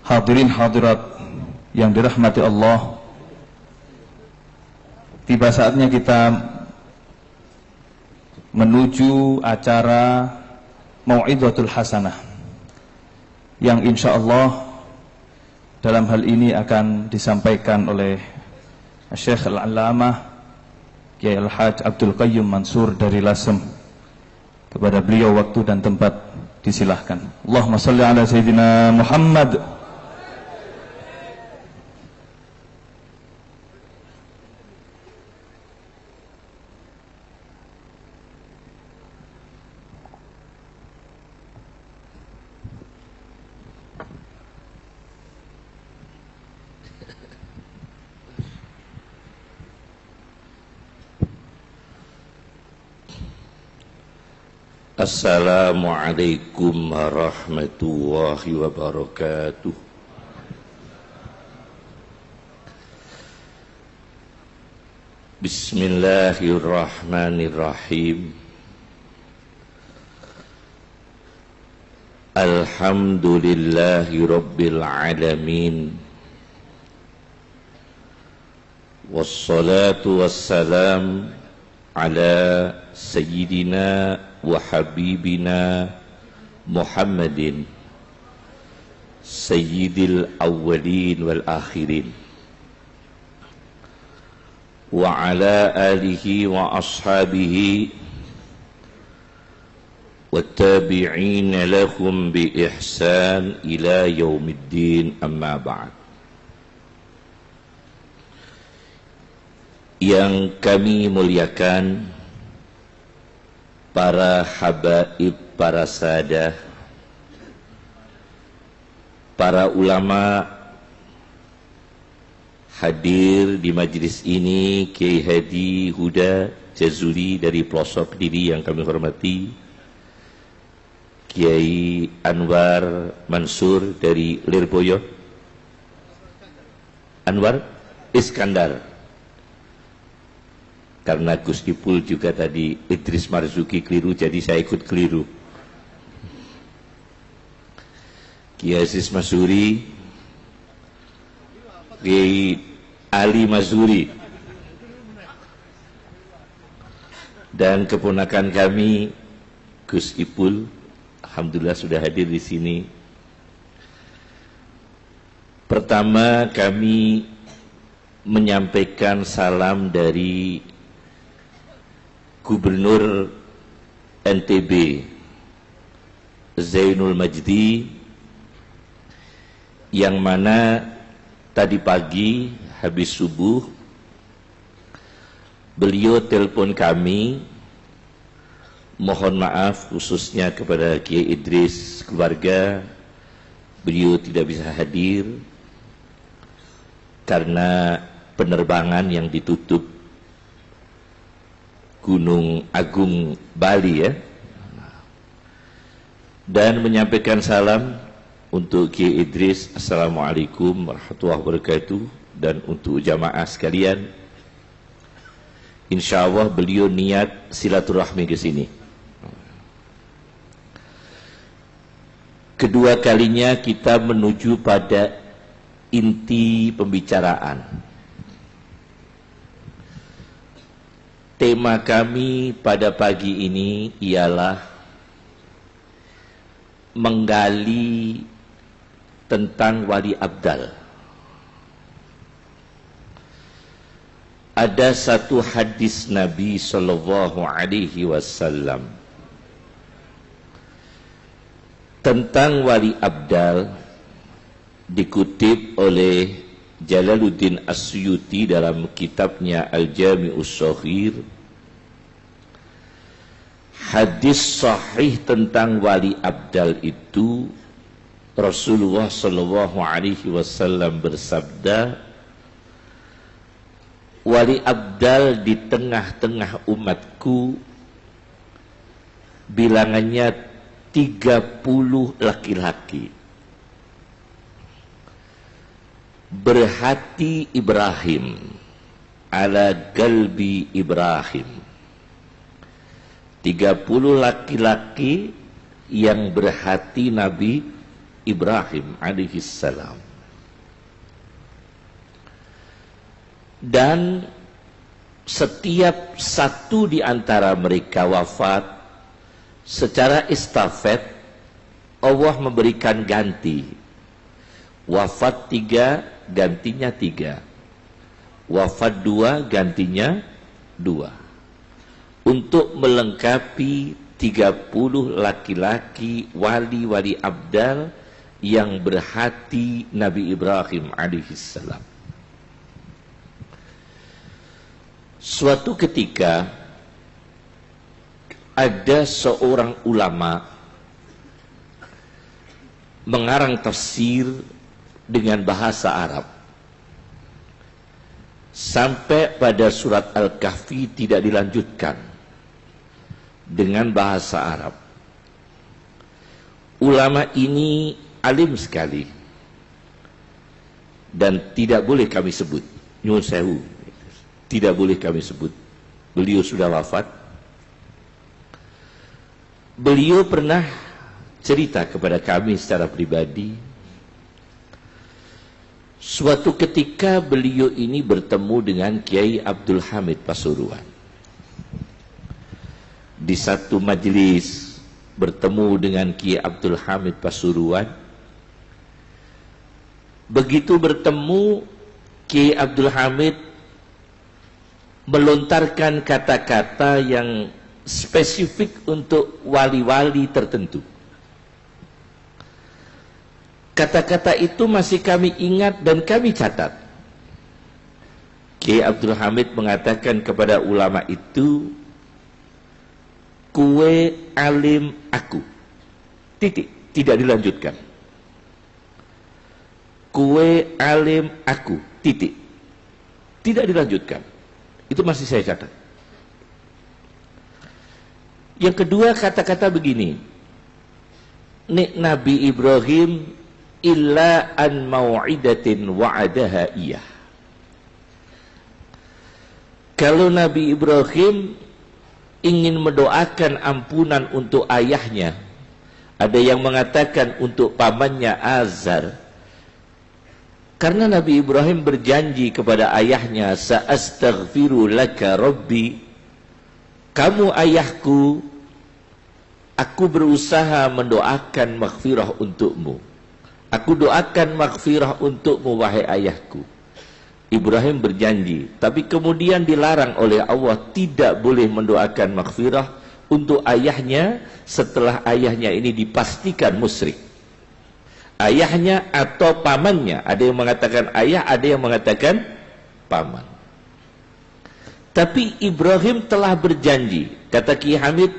Hadirin hadirat yang dirahmati Allah, tiba saatnya kita menuju acara Mau'izatul Hasanah yang insya Allah dalam hal ini akan disampaikan oleh Syekh Al-Allamah Kiai Al-Hajj Abdul Qayyum Mansur dari Lasem. Kepada beliau waktu dan tempat disilahkan. Allahumma salli ala Sayyidina Muhammad. Assalamualaikum warahmatullahi wabarakatuh. Bismillahirrahmanirrahim. Alhamdulillahi rabbil alamin. Wassalatu wassalam ala sayyidina wa habibina Muhammadin sayyidil awwalin wal akhirin wa ala alihi wa ashabihi wa tabi'in lahum bi ihsan ila yaumiddin, amma ba'd. Yang kami muliakan para habaib, para sadah, para ulama hadir di majlis ini, Kiai Hadi Huda Jazuli dari pelosok Kediri yang kami hormati, Kiai Anwar Mansur dari Lirboyo, Anwar Iskandar. Karena Gus Ipul juga tadi Idris Marzuki keliru, jadi saya ikut keliru. Kiai Aziz Masuri, Kiai Ali Mazuri, dan keponakan kami Gus Ipul, alhamdulillah sudah hadir di sini. Pertama, kami menyampaikan salam dari Gubernur NTB Zainul Majdi, yang mana tadi pagi habis subuh beliau telepon kami, mohon maaf khususnya kepada Kiai Idris keluarga, beliau tidak bisa hadir karena penerbangan yang ditutup Gunung Agung Bali, ya, dan menyampaikan salam untuk Kiai Idris, assalamualaikum warahmatullahi wabarakatuh, dan untuk jamaah sekalian, insya Allah beliau niat silaturahmi ke sini. Kedua kalinya kita menuju pada inti pembicaraan. Tema kami pada pagi ini ialah menggali tentang wali abdal. Ada satu hadis Nabi sallallahu alaihi wasallam tentang wali abdal, dikutip oleh Jalaluddin As-Suyuti dalam kitabnya Al-Jami'us Shaghir. Hadis sahih tentang wali abdal itu, Rasulullah sallallahu alaihi wasallam bersabda, wali abdal di tengah-tengah umatku bilangannya 30 laki-laki. Berhati Ibrahim ala galbi Ibrahim. 30 laki-laki yang berhati Nabi Ibrahim alaihissalam. Dan setiap satu di antara mereka wafat, secara estafet Allah memberikan ganti. Wafat 3, gantinya 3. Wafat 2, gantinya 2. Untuk melengkapi 30 laki-laki wali-wali abdal yang berhati Nabi Ibrahim alaihissalam. Suatu ketika ada seorang ulama mengarang tafsir dengan bahasa Arab. Sampai pada surat Al-Kahfi tidak dilanjutkan dengan bahasa Arab. Ulama ini alim sekali dan tidak boleh kami sebut, nyuwun sewu, tidak boleh kami sebut. Beliau sudah wafat. Beliau pernah cerita kepada kami secara pribadi, suatu ketika beliau ini bertemu dengan Kiai Abdul Hamid Pasuruan. Di satu majelis bertemu dengan Kiai Abdul Hamid Pasuruan. Begitu bertemu, Kiai Abdul Hamid melontarkan kata-kata yang spesifik untuk wali-wali tertentu. Kata-kata itu masih kami ingat dan kami catat. Kiai Abdul Hamid mengatakan kepada ulama itu, "Kue alim aku." Titik, tidak dilanjutkan. "Kue alim aku." Titik. Tidak dilanjutkan. Itu masih saya catat. Yang kedua, kata-kata begini, "Nek Nabi Ibrahim illa an mau'idatin wa'adaha iyah." Kalau Nabi Ibrahim ingin mendoakan ampunan untuk ayahnya, ada yang mengatakan untuk pamannya Azar, karena Nabi Ibrahim berjanji kepada ayahnya, "Sa'astaghfiru laka rabbi," kamu ayahku, aku berusaha mendoakan maghfirah untukmu. Aku doakan maghfirah untukmu, wahai ayahku. Ibrahim berjanji, tapi kemudian dilarang oleh Allah tidak boleh mendoakan maghfirah untuk ayahnya setelah ayahnya ini dipastikan musyrik. Ayahnya atau pamannya, ada yang mengatakan ayah, ada yang mengatakan paman. Tapi Ibrahim telah berjanji, kata Ki Hamid,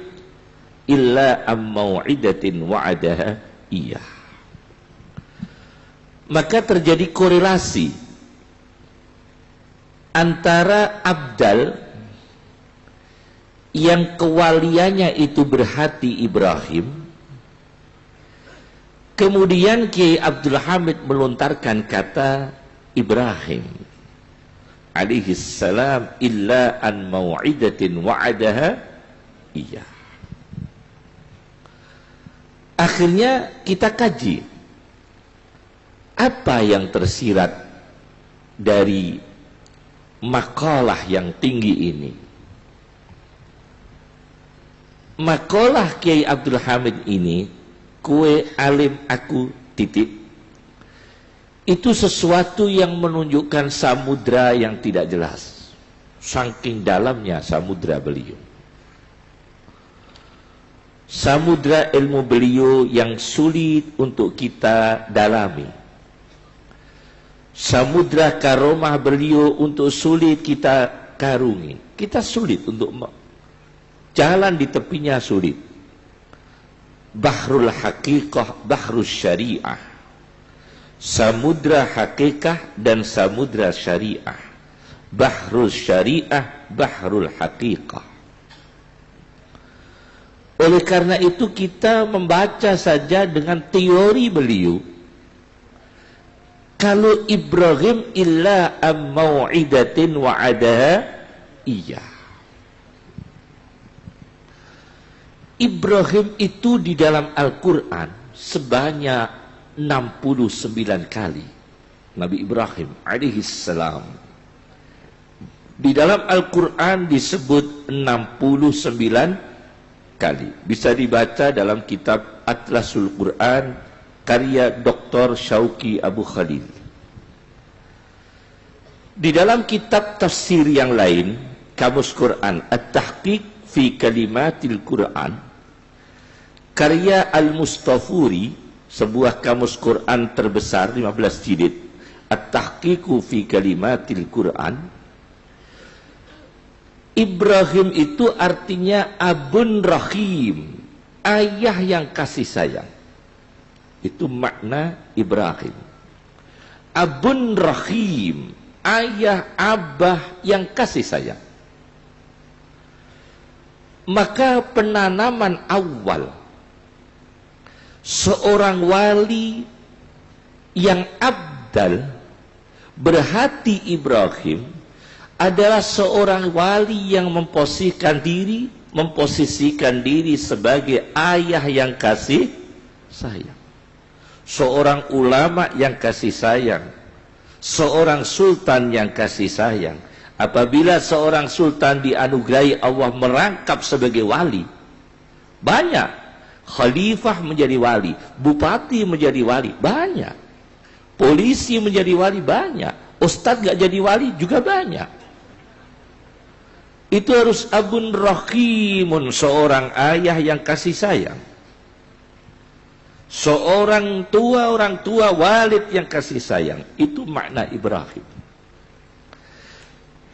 illa am mau'idatin wa'adaha iyah. Maka terjadi korelasi antara abdal yang kewaliannya itu berhati Ibrahim. Kemudian Kiai Abdul Hamid melontarkan kata Ibrahim alaihissalam, illa an mau'idatin wa'adaha iyah. Akhirnya kita kaji apa yang tersirat dari makalah yang tinggi ini. Makalah Kiai Abdul Hamid ini, "Kue alim aku titik," itu sesuatu yang menunjukkan samudra yang tidak jelas. Saking dalamnya samudra beliau. Samudra ilmu beliau yang sulit untuk kita dalami. Samudra karomah beliau untuk sulit kita karungi. Kita sulit untuk jalan di tepinya, sulit. Bahrul haqiqah, bahrul syariah. Samudra hakikah dan samudra syariah. Bahrul syariah, bahrul haqiqah. Oleh karena itu kita membaca saja dengan teori beliau. Kalau Ibrahim illa am mau'idatin wa'adaha iyah. Ibrahim itu di dalam Al-Quran sebanyak 69 kali. Nabi Ibrahim alaihissalam. Di dalam Al-Quran disebut 69 kali. Bisa dibaca dalam kitab Atlasul Quran karya Dr. Syauqi Abu Khalil. Di dalam kitab tafsir yang lain, Kamus Quran At-Tahqiq fi Kalimatil Quran karya Al-Mustafuri, sebuah kamus Quran terbesar 15 jilid, At-Tahqiqu fi Kalimatil Quran. Ibrahim itu artinya Abun Rahim, ayah yang kasih sayang. Itu makna Ibrahim. Abun Rahim, ayah abah yang kasih sayang. Maka penanaman awal seorang wali yang abdal berhati Ibrahim adalah seorang wali yang memposisikan diri sebagai ayah yang kasih sayang, seorang ulama yang kasih sayang, seorang sultan yang kasih sayang. Apabila seorang sultan dianugerahi Allah merangkap sebagai wali, banyak khalifah menjadi wali, bupati menjadi wali, banyak polisi menjadi wali, banyak ustadz gak jadi wali juga banyak. Itu harus abun rahimun, seorang ayah yang kasih sayang, seorang tua, orang tua walid yang kasih sayang. Itu makna Ibrahim.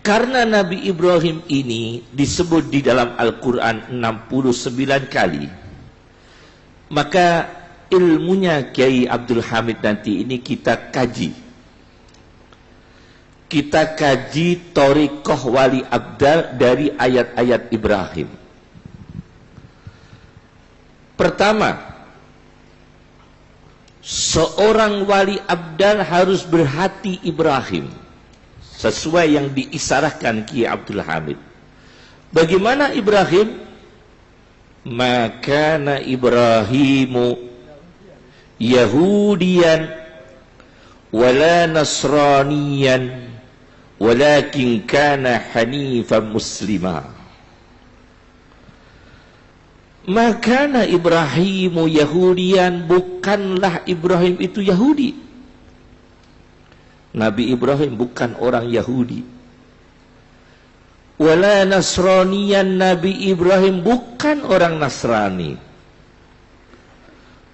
Karena Nabi Ibrahim ini disebut di dalam Al-Quran 69 kali, maka ilmunya Kiai Abdul Hamid nanti ini kita kaji. Kita kaji Thariqah Wali Abdal dari ayat-ayat Ibrahim. Pertama, seorang wali abdal harus berhati Ibrahim, sesuai yang diisarahkan Kiai Abdul Hamid. Bagaimana Ibrahim? Maka Ibrahimu Yahudiyan wala Nasraniyan walakin kana hanifan muslima. Maka Ibrahimu Yahudian, bukanlah Ibrahim itu Yahudi. Nabi Ibrahim bukan orang Yahudi. Wala Nasraniyan, Nabi Ibrahim bukan orang Nasrani.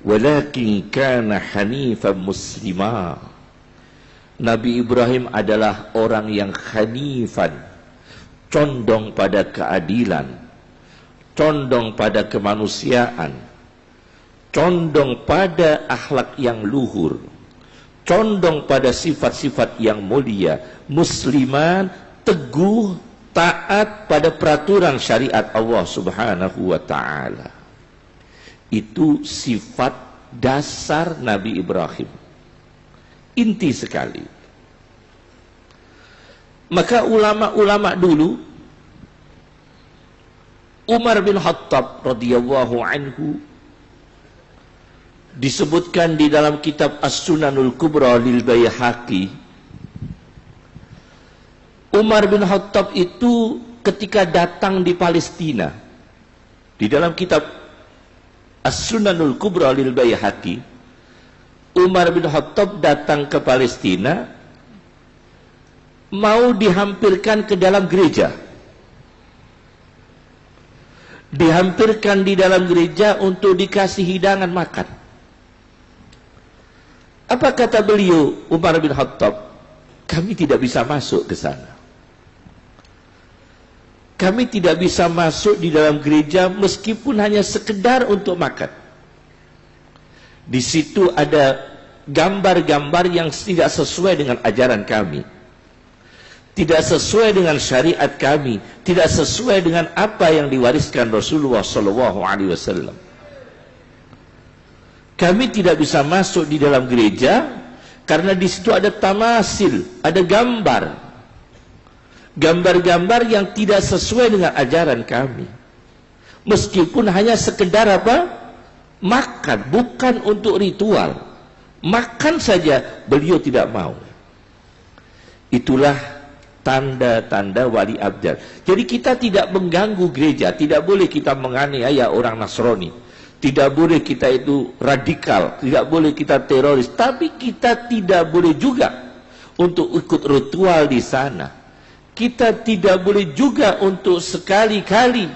Walakin kana hanifan muslima. Nabi Ibrahim adalah orang yang hanifan, condong pada keadilan, condong pada kemanusiaan, condong pada akhlak yang luhur, condong pada sifat-sifat yang mulia, musliman, teguh, taat pada peraturan syariat Allah Subhanahu wa ta'ala. Itu sifat dasar Nabi Ibrahim, inti sekali. Maka ulama-ulama dulu, Umar bin Khattab radhiyallahu anhu, disebutkan di dalam kitab As-Sunanul Kubra lil Baihaqi. Umar bin Khattab itu ketika datang di Palestina, di dalam kitab As-Sunanul Kubra lil Baihaqi, Umar bin Khattab datang ke Palestina, mau dihampirkan ke dalam gereja. Dihampirkan di dalam gereja untuk dikasih hidangan makan. Apa kata beliau, Umar bin Khattab? Kami tidak bisa masuk ke sana. Kami tidak bisa masuk di dalam gereja meskipun hanya sekedar untuk makan. Di situ ada gambar-gambar yang tidak sesuai dengan ajaran kami, tidak sesuai dengan syariat kami, tidak sesuai dengan apa yang diwariskan Rasulullah SAW. Kami tidak bisa masuk di dalam gereja karena di situ ada tamasil, ada gambar-gambar yang tidak sesuai dengan ajaran kami. Meskipun hanya sekedar apa? Makan, bukan untuk ritual, Makan saja beliau tidak mau. Itulah tanda-tanda wali abdal. Jadi kita tidak mengganggu gereja, tidak boleh kita menganiaya orang Nasrani, tidak boleh kita itu radikal, tidak boleh kita teroris, tapi kita tidak boleh juga untuk ikut ritual di sana. Kita tidak boleh juga untuk sekali-kali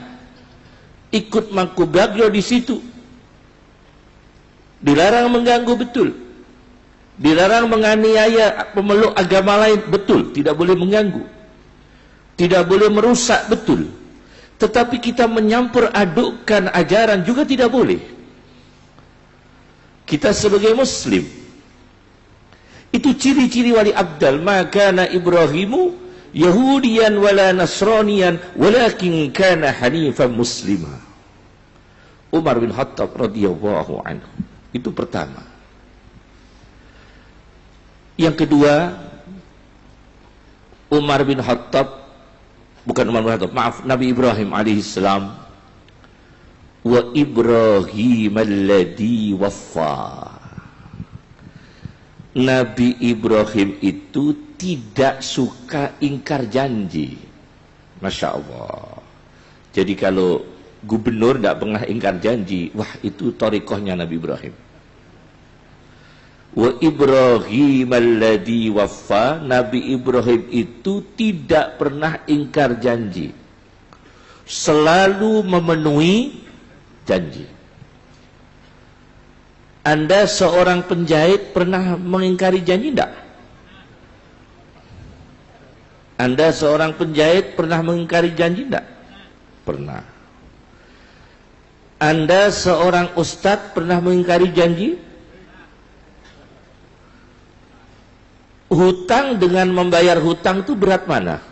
ikut mangkubagyo di situ. Dilarang mengganggu, betul. Dilarang menganiaya pemeluk agama lain, betul. Tidak boleh mengganggu, tidak boleh merusak, betul. Tetapi kita menyampur adukkan ajaran juga tidak boleh. Kita sebagai muslim, itu ciri-ciri wali abdal. Maka na Ibrahimu Yahudian wala Nasranian walakin kana hanifan muslima. Umar bin Khattab radhiyallahu anhu. Itu pertama. Yang kedua, Umar bin Khattab, bukan Umar bin Khattab, maaf, Nabi Ibrahim alaihissalam, wa Ibrahim alladhi waffa. Nabi Ibrahim itu tidak suka ingkar janji. Masya Allah. Jadi kalau gubernur tidak pernah ingkar janji, wah itu thariqahnya Nabi Ibrahim. Wa Ibrahim alladhi waffa. Nabi Ibrahim itu tidak pernah ingkar janji, selalu memenuhi janji. Anda seorang penjahit pernah mengingkari janji tidak? Anda seorang penjahit pernah mengingkari janji tidak? Pernah. Anda seorang ustadz pernah mengingkari janji? Hutang dengan membayar hutang itu berat mana?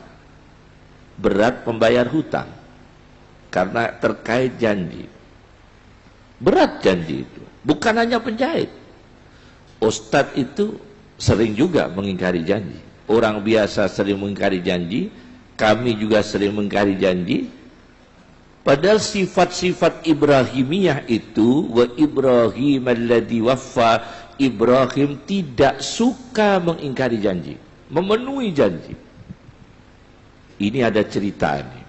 Berat membayar hutang, karena terkait janji. Berat janji itu. Bukan hanya penjahit, ustadz itu sering juga mengingkari janji. Orang biasa sering mengingkari janji, kami juga sering mengingkari janji. Padahal sifat-sifat Ibrahimiyah itu, wa Ibrahim alladhi waffa, Ibrahim tidak suka mengingkari janji, memenuhi janji. Ini ada cerita ini.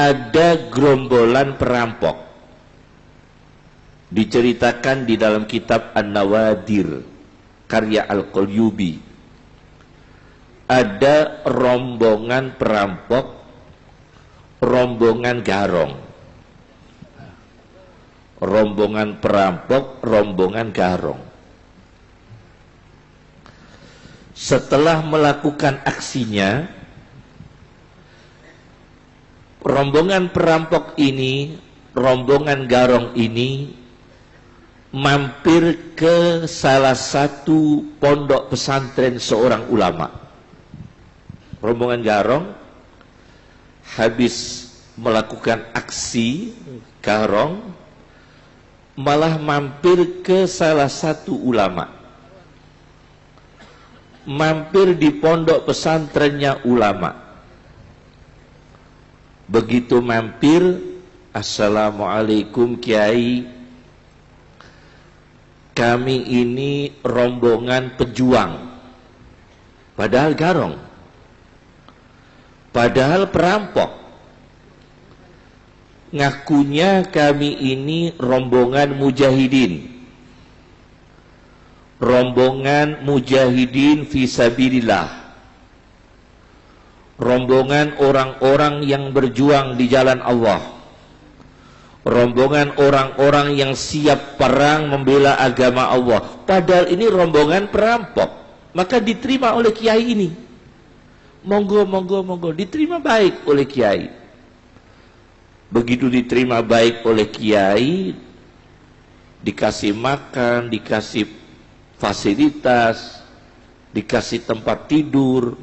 Ada gerombolan perampok, diceritakan di dalam kitab An-Nawadir karya Al-Qalyubi. Ada rombongan perampok, rombongan garong. Rombongan perampok, rombongan garong. Setelah melakukan aksinya, rombongan perampok ini, rombongan garong ini mampir ke salah satu pondok pesantren seorang ulama. Rombongan garong habis melakukan aksi garong, malah mampir ke salah satu ulama, mampir di pondok pesantrennya ulama. Begitu mampir, assalamualaikum Kiai, kami ini rombongan pejuang. Padahal garong, padahal perampok. Ngakunya kami ini rombongan mujahidin, rombongan mujahidin fisabilillah, rombongan orang-orang yang berjuang di jalan Allah, rombongan orang-orang yang siap perang membela agama Allah. Padahal ini rombongan perampok. Maka diterima oleh kiai ini. Monggo, monggo, monggo. Diterima baik oleh kiai. Begitu diterima baik oleh kiai, dikasih makan, dikasih fasilitas, dikasih tempat tidur.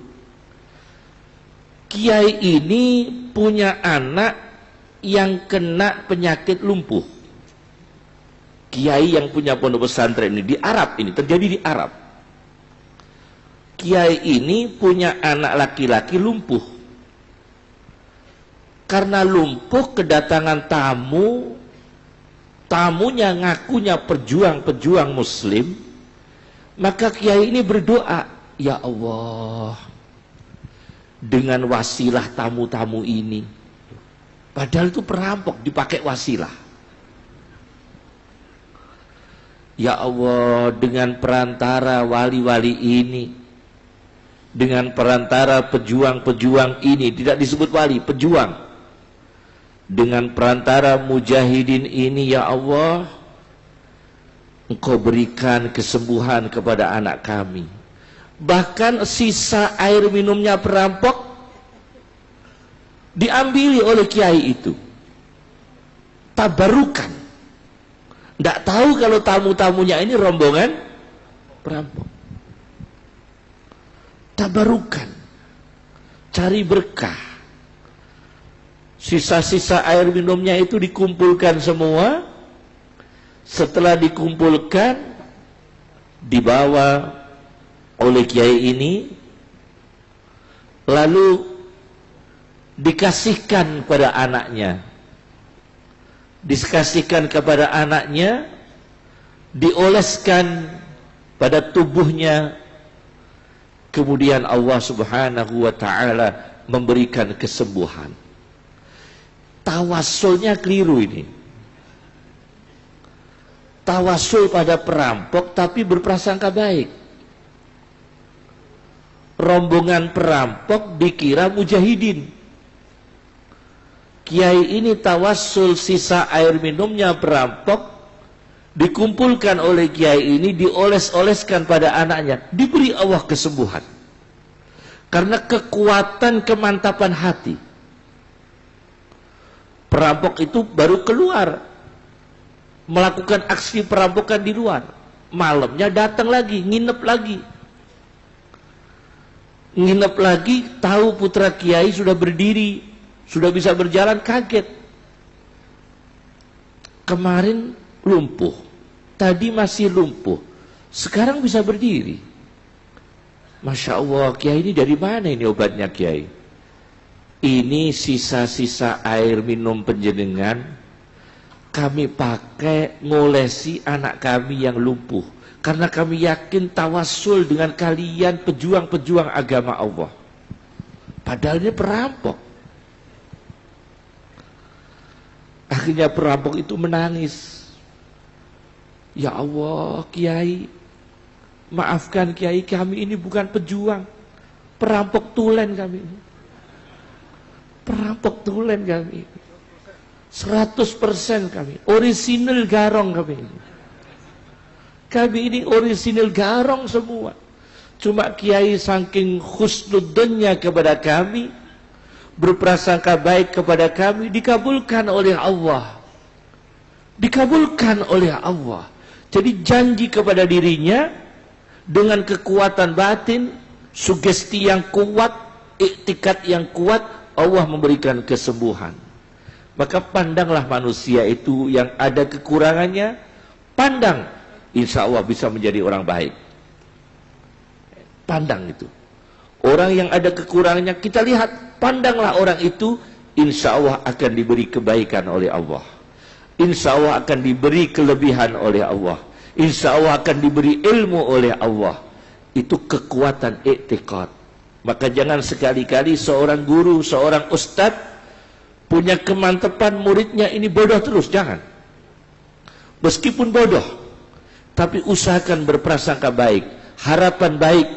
Kiai ini punya anak yang kena penyakit lumpuh. Kiai yang punya pondok pesantren ini di Arab, ini terjadi di Arab. Kiai ini punya anak laki-laki lumpuh. Karena lumpuh, kedatangan tamu tamunya ngakunya pejuang-pejuang muslim, maka kiai ini berdoa, ya Allah, dengan wasilah tamu-tamu ini, padahal itu perampok dipakai wasilah, ya Allah, dengan perantara wali-wali ini, dengan perantara pejuang-pejuang ini, tidak disebut wali, pejuang, dengan perantara mujahidin ini, ya Allah, Engkau berikan kesembuhan kepada anak kami. Bahkan sisa air minumnya perampok diambil oleh kiai itu, tabarukan. Tidak tahu kalau tamu-tamunya ini rombongan perampok. Tabarukan, cari berkah. Sisa-sisa air minumnya itu dikumpulkan semua. Setelah dikumpulkan, dibawa oleh kiai ini, lalu dikasihkan kepada anaknya. Dikasihkan kepada anaknya, dioleskan pada tubuhnya. Kemudian Allah Subhanahu wa ta'ala memberikan kesembuhan. Tawassulnya keliru ini. Tawassul pada perampok tapi berprasangka baik. Rombongan perampok dikira mujahidin. Kiai ini tawassul sisa air minumnya perampok dikumpulkan oleh kiai ini, dioles-oleskan pada anaknya, diberi Allah kesembuhan. Karena kekuatan kemantapan hati. Perampok itu baru keluar melakukan aksi perampokan di luar, malamnya datang lagi, nginep lagi, tahu putra kiai sudah berdiri, sudah bisa berjalan, kaget. Kemarin lumpuh, tadi masih lumpuh, sekarang bisa berdiri. Masya Allah, kiai ini dari mana ini obatnya kiai? Ini sisa-sisa air minum penjenengan kami pakai ngolesi anak kami yang lumpuh, karena kami yakin tawassul dengan kalian pejuang-pejuang agama Allah. Padahal ini perampok. Akhirnya perampok itu menangis, ya Allah, kiai, maafkan kiai, kami ini bukan pejuang, perampok tulen kami ini. Perampok tulen kami ini. 100% kami, orisinal garong kami ini. Kami ini orisinal garong semua. Cuma kiai saking husnudzonnya kepada kami, berprasangka baik kepada kami, dikabulkan oleh Allah. Dikabulkan oleh Allah. Jadi janji kepada dirinya dengan kekuatan batin, sugesti yang kuat, iktikad yang kuat, Allah memberikan kesembuhan. Maka pandanglah manusia itu yang ada kekurangannya, pandang, insya Allah bisa menjadi orang baik. Pandang itu. Orang yang ada kekurangannya, kita lihat, pandanglah orang itu, insya Allah akan diberi kebaikan oleh Allah. Insya Allah akan diberi kelebihan oleh Allah. Insya Allah akan diberi ilmu oleh Allah. Itu kekuatan i'tiqad. Maka jangan sekali-kali seorang guru, seorang ustadz punya kemantapan muridnya ini bodoh terus, jangan. Meskipun bodoh, tapi usahakan berprasangka baik, harapan baik,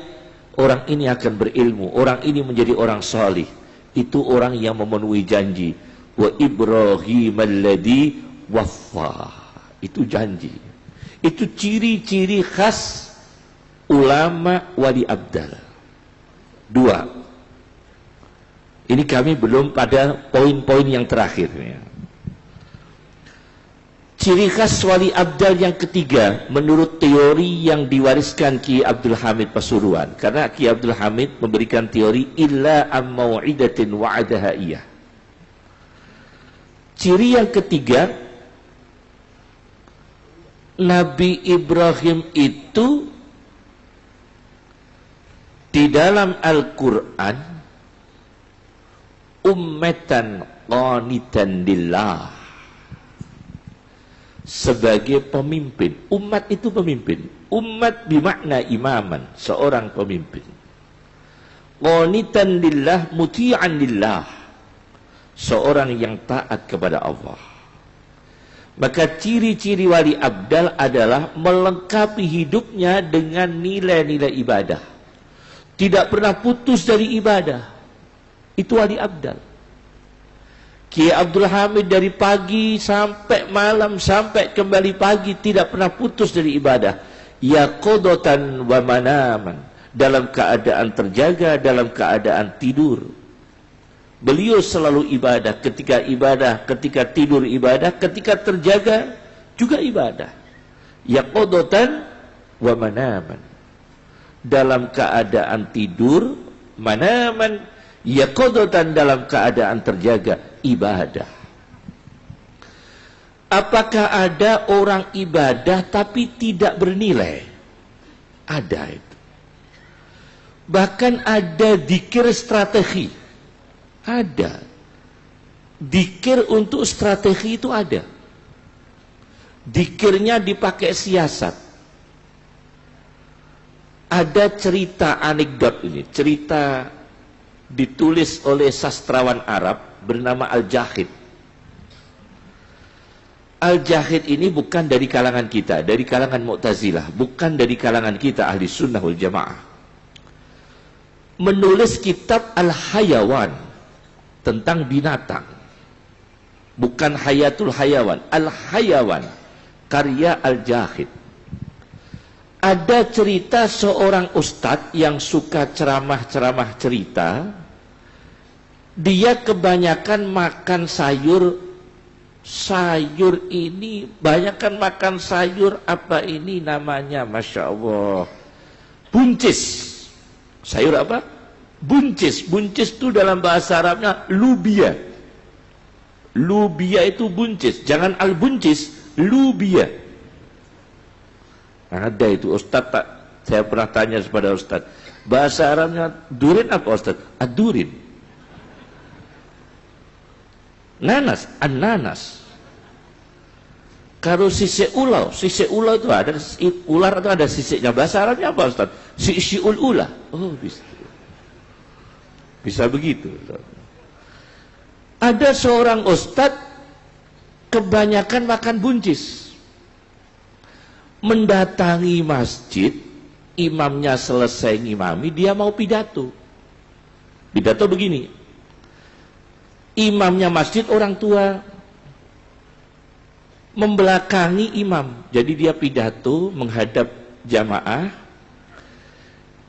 orang ini akan berilmu, orang ini menjadi orang salih. Itu orang yang memenuhi janji. Wa Ibrahim alladzi waffa. Itu janji. Itu ciri-ciri khas ulama wali abdal. 2. Ini kami belum pada poin-poin yang terakhir. Ciri khas wali abdal yang ketiga, menurut teori yang diwariskan Ki Abdul Hamid Pasuruan. Karena Ki Abdul Hamid memberikan teori illa am mau'idatin wa'adaha iyah. Ciri yang ketiga, Nabi Ibrahim itu di dalam Al-Quran ummatan qanitan lillah, sebagai pemimpin. Umat itu pemimpin. Umat bimakna imaman, seorang pemimpin. Qanitan lillah muti'an lillah, seorang yang taat kepada Allah. Maka ciri-ciri wali abdal adalah melengkapi hidupnya dengan nilai-nilai ibadah. Tidak pernah putus dari ibadah. Itu wali abdal. Kiai Abdul Hamid dari pagi sampai malam, sampai kembali pagi, tidak pernah putus dari ibadah. Yaqadatan wa manaman, dalam keadaan terjaga, dalam keadaan tidur. Beliau selalu ibadah, ketika tidur ibadah, ketika terjaga juga ibadah. Yaqadatan wa manaman, dalam keadaan tidur, manaman, yaqadatan, dalam keadaan terjaga, ibadah. Apakah ada orang ibadah tapi tidak bernilai? Ada itu. Bahkan ada zikir strategi. Ada. Zikir untuk strategi itu ada. Zikirnya dipakai siasat. Ada cerita anekdot ini. Cerita ditulis oleh sastrawan Arab bernama Al-Jahid. Al-Jahid ini bukan dari kalangan kita, dari kalangan Mu'tazilah, bukan dari kalangan kita ahli sunnah wal jamaah. Menulis kitab Al-Hayawan, tentang binatang. Bukan Hayatul Hayawan, Al-Hayawan, karya Al-Jahid. Ada cerita seorang ustadz yang suka ceramah-ceramah cerita. Dia kebanyakan makan sayur. Sayur ini, banyakkan makan sayur, apa ini namanya, Masya Allah, buncis. Sayur apa? Buncis. Buncis itu dalam bahasa Arabnya lubia. Lubia itu buncis. Jangan al-buncis, lubia. Ada itu Ustaz, saya pernah tanya kepada Ustaz, bahasa Arabnya durin apa Ustaz? Ad-durin. Nanas, an-nanas. Kalau sisik ulau itu ada ular atau ada sisiknya. Bahasa Arabnya apa Ustaz? Sisiul ula. Oh, bisa. Bisa begitu. Ada seorang ustaz kebanyakan makan buncis. Mendatangi masjid, imamnya selesai ngimami, dia mau pidato. Pidato begini. Imamnya masjid orang tua, membelakangi imam. Jadi dia pidato menghadap jamaah.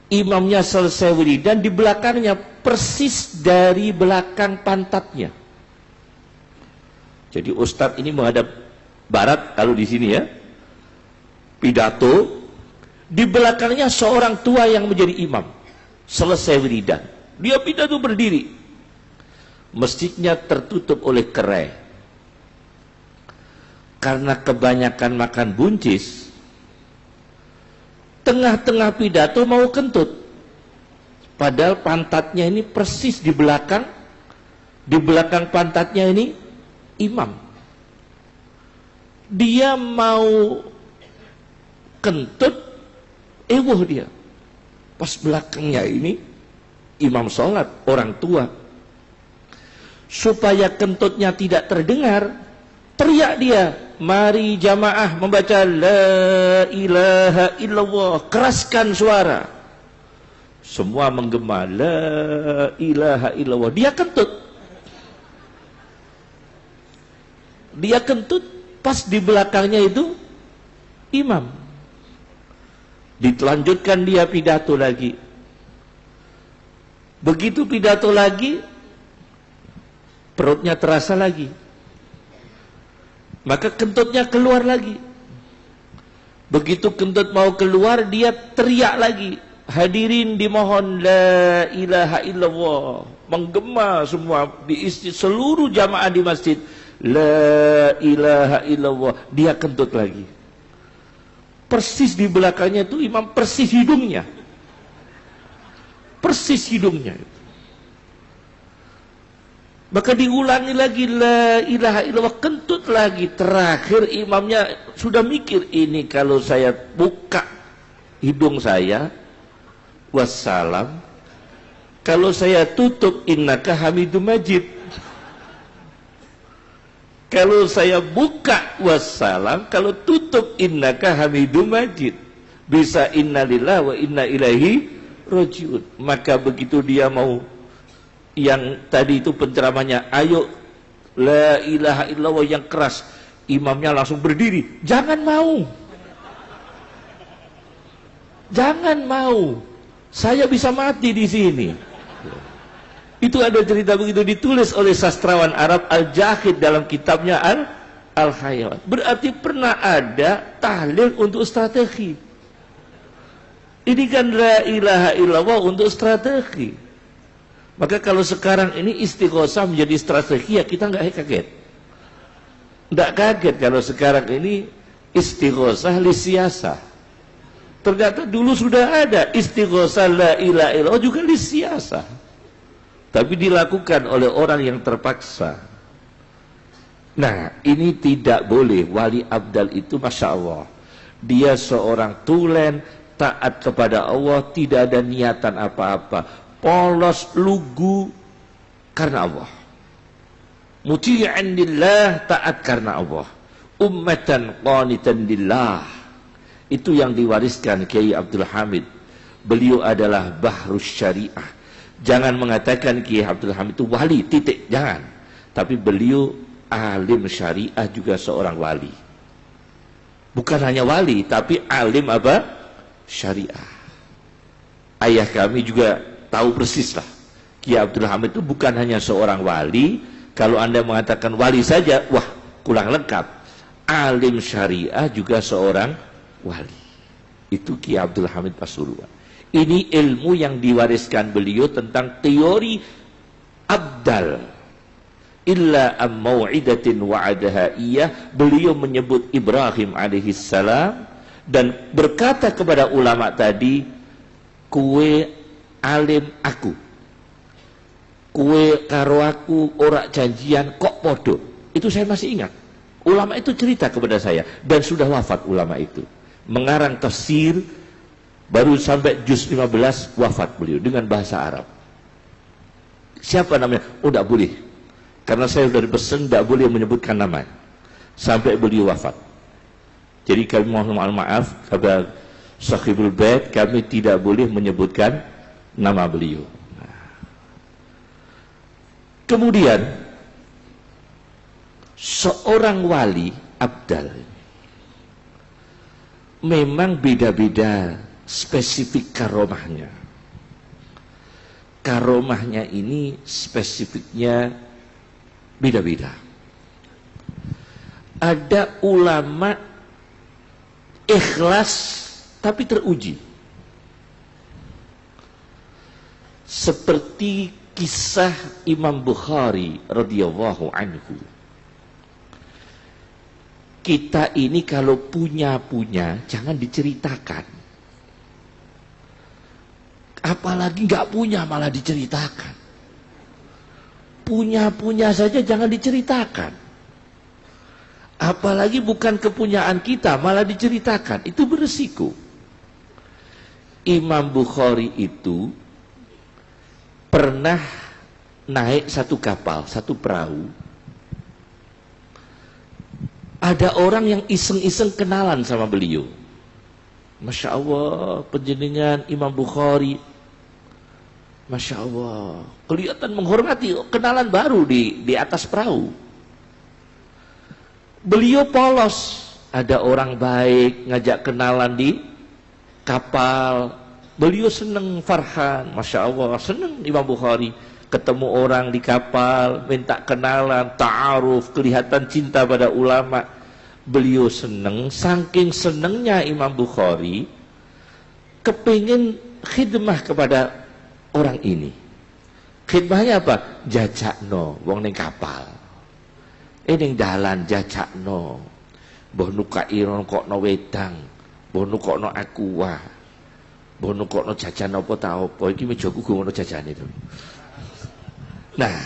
Imamnya selesai wiridan, di belakangnya, persis dari belakang pantatnya. Jadi ustadz ini menghadap barat kalau di sini ya. Pidato, di belakangnya seorang tua yang menjadi imam. Selesai wiridan, dia pidato berdiri. Masjidnya tertutup oleh kerai. Karena kebanyakan makan buncis, tengah-tengah pidato mau kentut. Padahal pantatnya ini persis di belakang pantatnya ini imam. Dia mau kentut, ewoh dia. Pas belakangnya ini imam sholat, orang tua. Supaya kentutnya tidak terdengar, teriak dia, mari jamaah membaca la ilaha illallah, keraskan suara. Semua menggema la ilaha illallah. Dia kentut, pas di belakangnya itu imam. Dilanjutkan dia pidato lagi. Begitu pidato lagi, perutnya terasa lagi. Maka kentutnya keluar lagi. Begitu kentut mau keluar, dia teriak lagi. Hadirin dimohon la ilaha illallah. Menggema semua, diisi seluruh jamaah di masjid. La ilaha illallah. Dia kentut lagi. Persis di belakangnya itu imam, persis hidungnya. Persis hidungnya. Maka diulangi lagi la ilaha illallah, kentut lagi. Terakhir imamnya sudah mikir, ini kalau saya buka hidung saya wassalam, kalau saya tutup innaka hamidum majid. Kalau saya buka wassalam, kalau tutup innaka hamidum majid. Bisa innalillahi wa inna ilaihi rajiun. Maka begitu dia mau, yang tadi itu penceramahnya, ayo la ilaha illallah yang keras, imamnya langsung berdiri, jangan mau, jangan mau, saya bisa mati di sini. Itu ada cerita begitu, ditulis oleh sastrawan Arab Al-Jahid dalam kitabnya Al-Hayat. Berarti pernah ada tahlil untuk strategi. Ini kan la ilaha illallah untuk strategi. Maka kalau sekarang ini istighosah menjadi strategi, ya kita nggak kaget. Nggak kaget kalau sekarang ini istighosah lisiasah. Ternyata dulu sudah ada istighosah la ilaha illallah juga lisiasah. Tapi dilakukan oleh orang yang terpaksa. Nah, ini tidak boleh. Wali abdal itu Masya Allah, dia seorang tulen, taat kepada Allah, tidak ada niatan apa-apa, polos lugu karena Allah, muti'an lillah, taat karena Allah, ummatan qanitan lillah. Itu yang diwariskan Kiai Abdul Hamid. Beliau adalah bahrus syariah. Jangan mengatakan Kiai Abdul Hamid itu wali, titik, jangan. Tapi beliau alim syariah, juga seorang wali. Bukan hanya wali, tapi alim apa? Syariah. Ayah kami juga tahu persis lah, Kiai Abdul Hamid itu bukan hanya seorang wali. Kalau Anda mengatakan wali saja, wah kurang lengkap. Alim syariah juga seorang wali. Itu Kiai Abdul Hamid Pasuruan. Ini ilmu yang diwariskan beliau tentang teori abdal. Illa am mau'idatin wa'adaha iyah. Beliau menyebut Ibrahim alaihissalam dan berkata kepada ulama tadi, kue alim aku, kue karo aku ora janjian kok podo. Itu saya masih ingat. Ulama itu cerita kepada saya, dan sudah wafat ulama itu. Mengarang tafsir, baru sampai juz 15 wafat beliau dengan bahasa Arab. Siapa namanya? Oh, tidak boleh, karena saya sudah dipesan tidak boleh menyebutkan nama sampai beliau wafat. Jadi kami mohon maaf kepada Sahibul Bait, kami tidak boleh menyebutkan nama beliau. Kemudian seorang wali abdal memang beda-beda spesifik karomahnya. Karomahnya ini spesifiknya beda-beda. Ada ulama ikhlas tapi teruji, seperti kisah Imam Bukhari radhiyallahu anhu. Kita ini kalau punya jangan diceritakan, apalagi nggak punya malah diceritakan. Punya saja jangan diceritakan, apalagi bukan kepunyaan kita malah diceritakan. Itu beresiko. Imam Bukhari itu pernah naik satu kapal, satu perahu. Ada orang yang iseng-iseng kenalan sama beliau. Masya Allah, penjenengan Imam Bukhari. Masya Allah, kelihatan menghormati, kenalan baru di atas perahu. Beliau polos, ada orang baik ngajak kenalan di kapal. Beliau seneng, farhan, Masya Allah, seneng Imam Bukhari. Ketemu orang di kapal, minta kenalan, ta'aruf, kelihatan cinta pada ulama. Beliau seneng, saking senengnya Imam Bukhari, kepingin khidmah kepada orang ini. Khidmahnya apa? Jajakno, wong ning kapal. Ning dalan jajakno. Mbah nukai kok no wedang, mbah nukokno aqua, mbah nukokno jajan apa ta apa. Iki mejaku gue ngono jajan itu. Nah,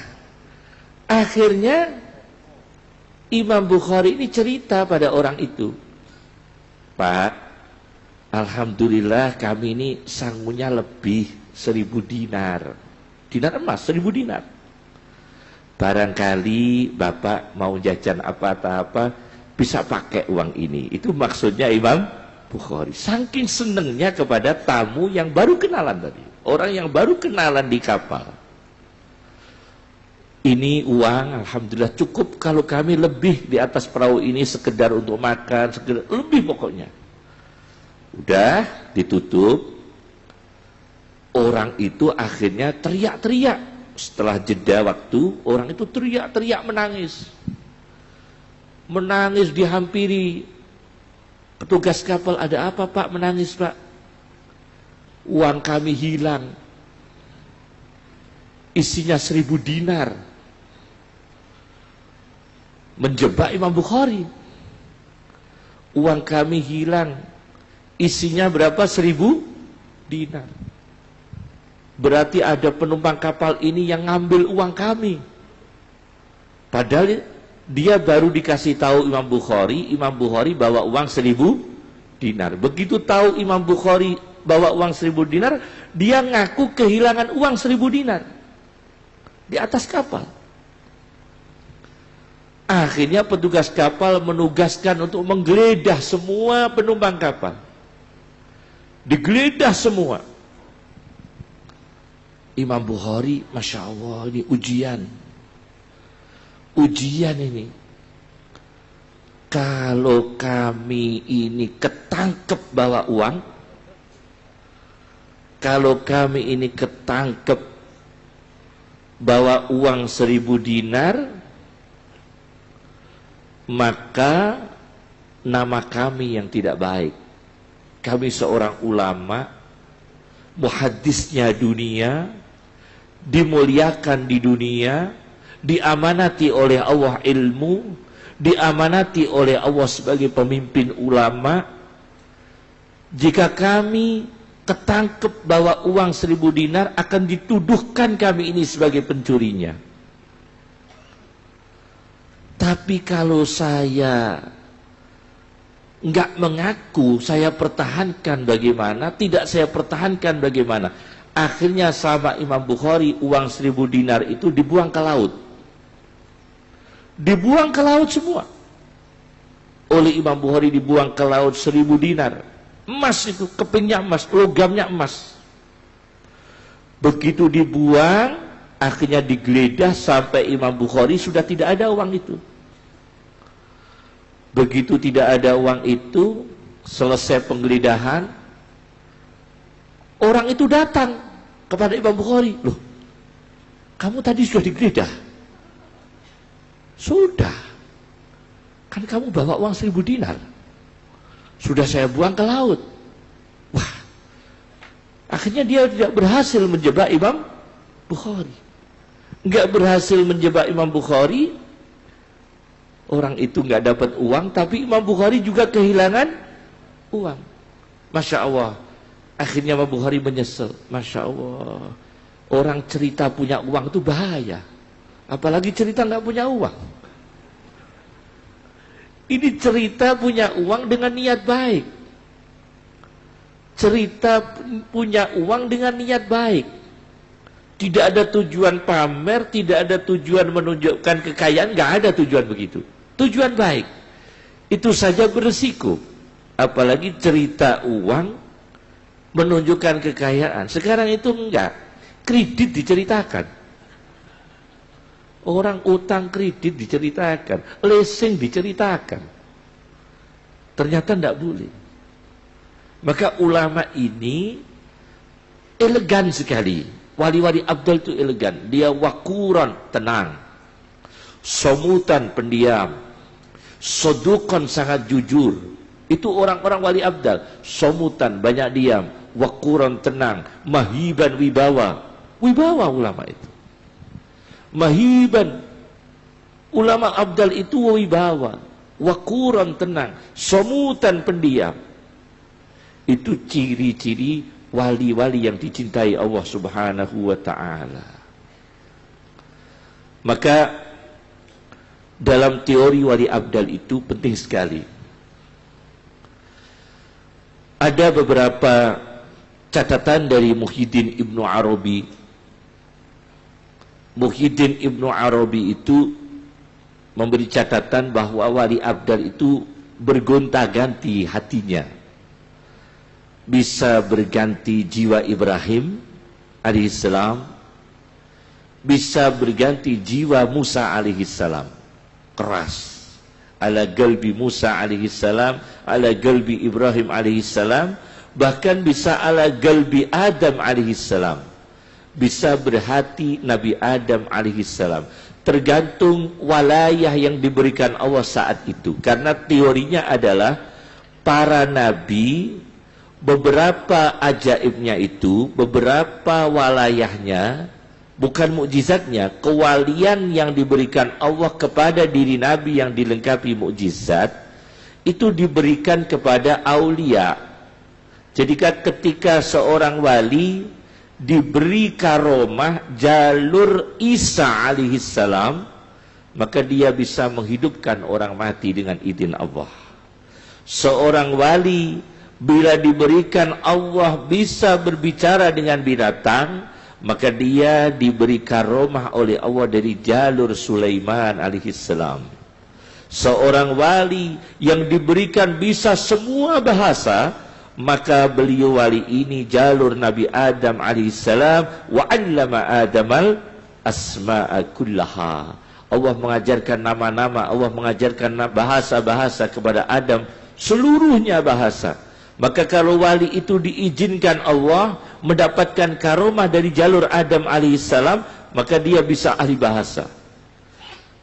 Akhirnya Imam Bukhari ini cerita pada orang itu, Pak, alhamdulillah kami ini sangunya lebih 1.000 dinar. Dinar emas, 1.000 dinar. Barangkali Bapak mau jajan apa-apa, bisa pakai uang ini. Itu maksudnya Imam Bukhari. Saking senengnya kepada tamu yang baru kenalan tadi. Orang yang baru kenalan di kapal. Ini uang, alhamdulillah cukup kalau kami lebih di atas perahu ini sekedar untuk makan, sekedar, lebih pokoknya. Udah ditutup. Orang itu akhirnya teriak-teriak. Setelah jeda waktu, orang itu teriak-teriak menangis. Menangis dihampiri. Petugas kapal, ada apa Pak? Menangis Pak. Uang kami hilang. Isinya 1.000 dinar. Menjebak Imam Bukhari. Uang kami hilang. Isinya berapa? 1.000 dinar. Berarti ada penumpang kapal ini yang ngambil uang kami. Padahal dia baru dikasih tahu Imam Bukhari bawa uang 1.000 dinar. Begitu tahu Imam Bukhari bawa uang 1.000 dinar, dia ngaku kehilangan uang 1.000 dinar di atas kapal. Akhirnya petugas kapal menugaskan untuk menggeledah semua penumpang kapal. Digeledah semua. Imam Bukhari, Masya Allah, ini ujian. Ujian ini. Kalau kami ini ketangkep bawa uang, kalau kami ini ketangkep bawa uang 1.000 dinar, maka nama kami yang tidak baik. Kami seorang ulama, muhaddisnya dunia, dimuliakan di dunia, diamanati oleh Allah ilmu, diamanati oleh Allah sebagai pemimpin ulama. Jika kami ketangkep bawa uang 1.000 dinar, akan dituduhkan kami ini sebagai pencurinya. Tapi kalau saya enggak mengaku, saya pertahankan bagaimana, tidak saya pertahankan bagaimana. Akhirnya sama Imam Bukhari, uang 1.000 dinar itu dibuang ke laut. Dibuang ke laut semua. Oleh Imam Bukhari dibuang ke laut 1.000 dinar. Emas itu, kepingnya emas, logamnya emas. Begitu dibuang, akhirnya digeledah sampai Imam Bukhari sudah tidak ada uang itu. Begitu tidak ada uang itu, selesai penggeledahan, orang itu datang kepada Imam Bukhari. Loh, kamu tadi sudah digeledah? Sudah. Kan kamu bawa uang 1.000 dinar. Sudah saya buang ke laut. Wah. Akhirnya dia tidak berhasil menjebak Imam Bukhari. Enggak berhasil menjebak Imam Bukhari. Orang itu enggak dapat uang, tapi Imam Bukhari juga kehilangan uang. Masya Allah. Akhirnya Imam Bukhari menyesal. Masya Allah. Orang cerita punya uang itu bahaya. Apalagi cerita nggak punya uang. Ini cerita punya uang dengan niat baik. Cerita punya uang dengan niat baik. Tidak ada tujuan pamer, tidak ada tujuan menunjukkan kekayaan, nggak ada tujuan begitu. Tujuan baik. Itu saja beresiko. Apalagi cerita uang menunjukkan kekayaan. Sekarang itu enggak. Kredit diceritakan. Orang utang kredit diceritakan. Leasing diceritakan. Ternyata enggak boleh. Maka ulama ini elegan sekali. Wali-wali Abdal itu elegan. Dia wakuran, tenang. Somutan, pendiam. Sodukan, sangat jujur. Itu orang-orang wali Abdal. Somutan, banyak diam. Wakuran, tenang. Mahiban, wibawa. Wibawa ulama itu. Mahiban. Ulama Abdal itu wibawa. Wakuran, tenang. Somutan, pendiam. Itu ciri-ciri wali-wali yang dicintai Allah Subhanahu wa ta'ala. Maka dalam teori wali abdal itu penting sekali. Ada beberapa catatan dari Muhyiddin Ibnu Arabi. Muhyiddin Ibnu Arabi itu memberi catatan bahwa wali abdal itu bergonta-ganti hatinya. Bisa berganti jiwa Ibrahim alaihissalam, bisa berganti jiwa Musa alaihissalam, keras. Ala galbi Musa alaihissalam, ala galbi Ibrahim alaihissalam, bahkan bisa ala galbi Adam alaihissalam, bisa berhati Nabi Adam alaihissalam. Tergantung walayah yang diberikan Allah saat itu. Karena teorinya adalah para nabi, beberapa ajaibnya itu, beberapa walayahnya, bukan mukjizatnya, kewalian yang diberikan Allah kepada diri Nabi yang dilengkapi mukjizat, itu diberikan kepada aulia. Jadi ketika seorang wali diberi karomah jalur Isa alaihissalam, maka dia bisa menghidupkan orang mati dengan izin Allah. Seorang wali bila diberikan Allah bisa berbicara dengan binatang, maka dia diberi karomah oleh Allah dari jalur Sulaiman alaihissalam. Seorang wali yang diberikan bisa semua bahasa, maka beliau wali ini jalur Nabi Adam alaihissalam. Wa 'allama Adamal asma'a kullaha. Allah mengajarkan nama-nama, Allah mengajarkan bahasa-bahasa kepada Adam, seluruhnya bahasa. Maka kalau wali itu diizinkan Allah mendapatkan karomah dari jalur Adam alaihissalam, maka dia bisa ahli bahasa.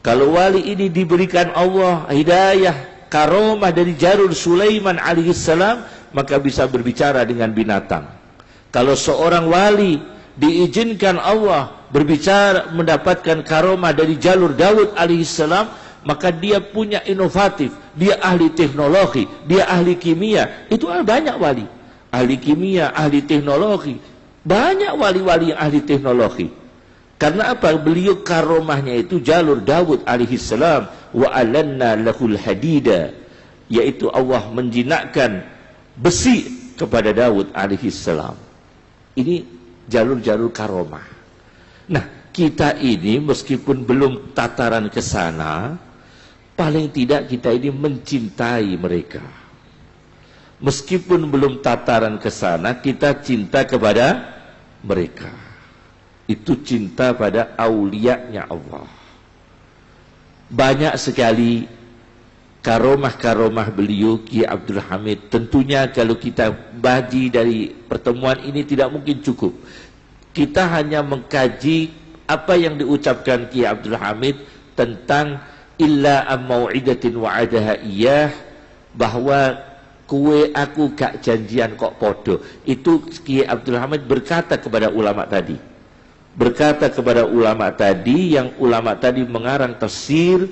Kalau wali ini diberikan Allah hidayah karomah dari jalur Sulaiman alaihissalam, maka bisa berbicara dengan binatang. Kalau seorang wali diizinkan Allah berbicara mendapatkan karomah dari jalur Daud alaihissalam, maka dia punya inovatif, dia ahli teknologi, dia ahli kimia. Itu banyak wali, ahli kimia, ahli teknologi. Banyak wali-wali yang ahli teknologi. Karena apa? Beliau karomahnya itu jalur Daud alaihissalam. Wa alanna lahul hadida, yaitu Allah menjinakkan besi kepada Daud alaihissalam. Ini jalur-jalur karomah. Nah, kita ini meskipun belum tataran ke sana, paling tidak kita ini mencintai mereka. Meskipun belum tataran ke sana, kita cinta kepada mereka. Itu cinta pada aulianya Allah. Banyak sekali karomah-karomah beliau Ki Abdul Hamid. Tentunya kalau kita baji dari pertemuan ini tidak mungkin cukup. Kita hanya mengkaji apa yang diucapkan Ki Abdul Hamid tentang illa am-mau'idatin wa'adaha iyah, bahwa kue aku gak janjian kok podo. Itu Ki Abdul Hamid berkata kepada ulama tadi. Berkata kepada ulama tadi, yang ulama tadi mengarang tafsir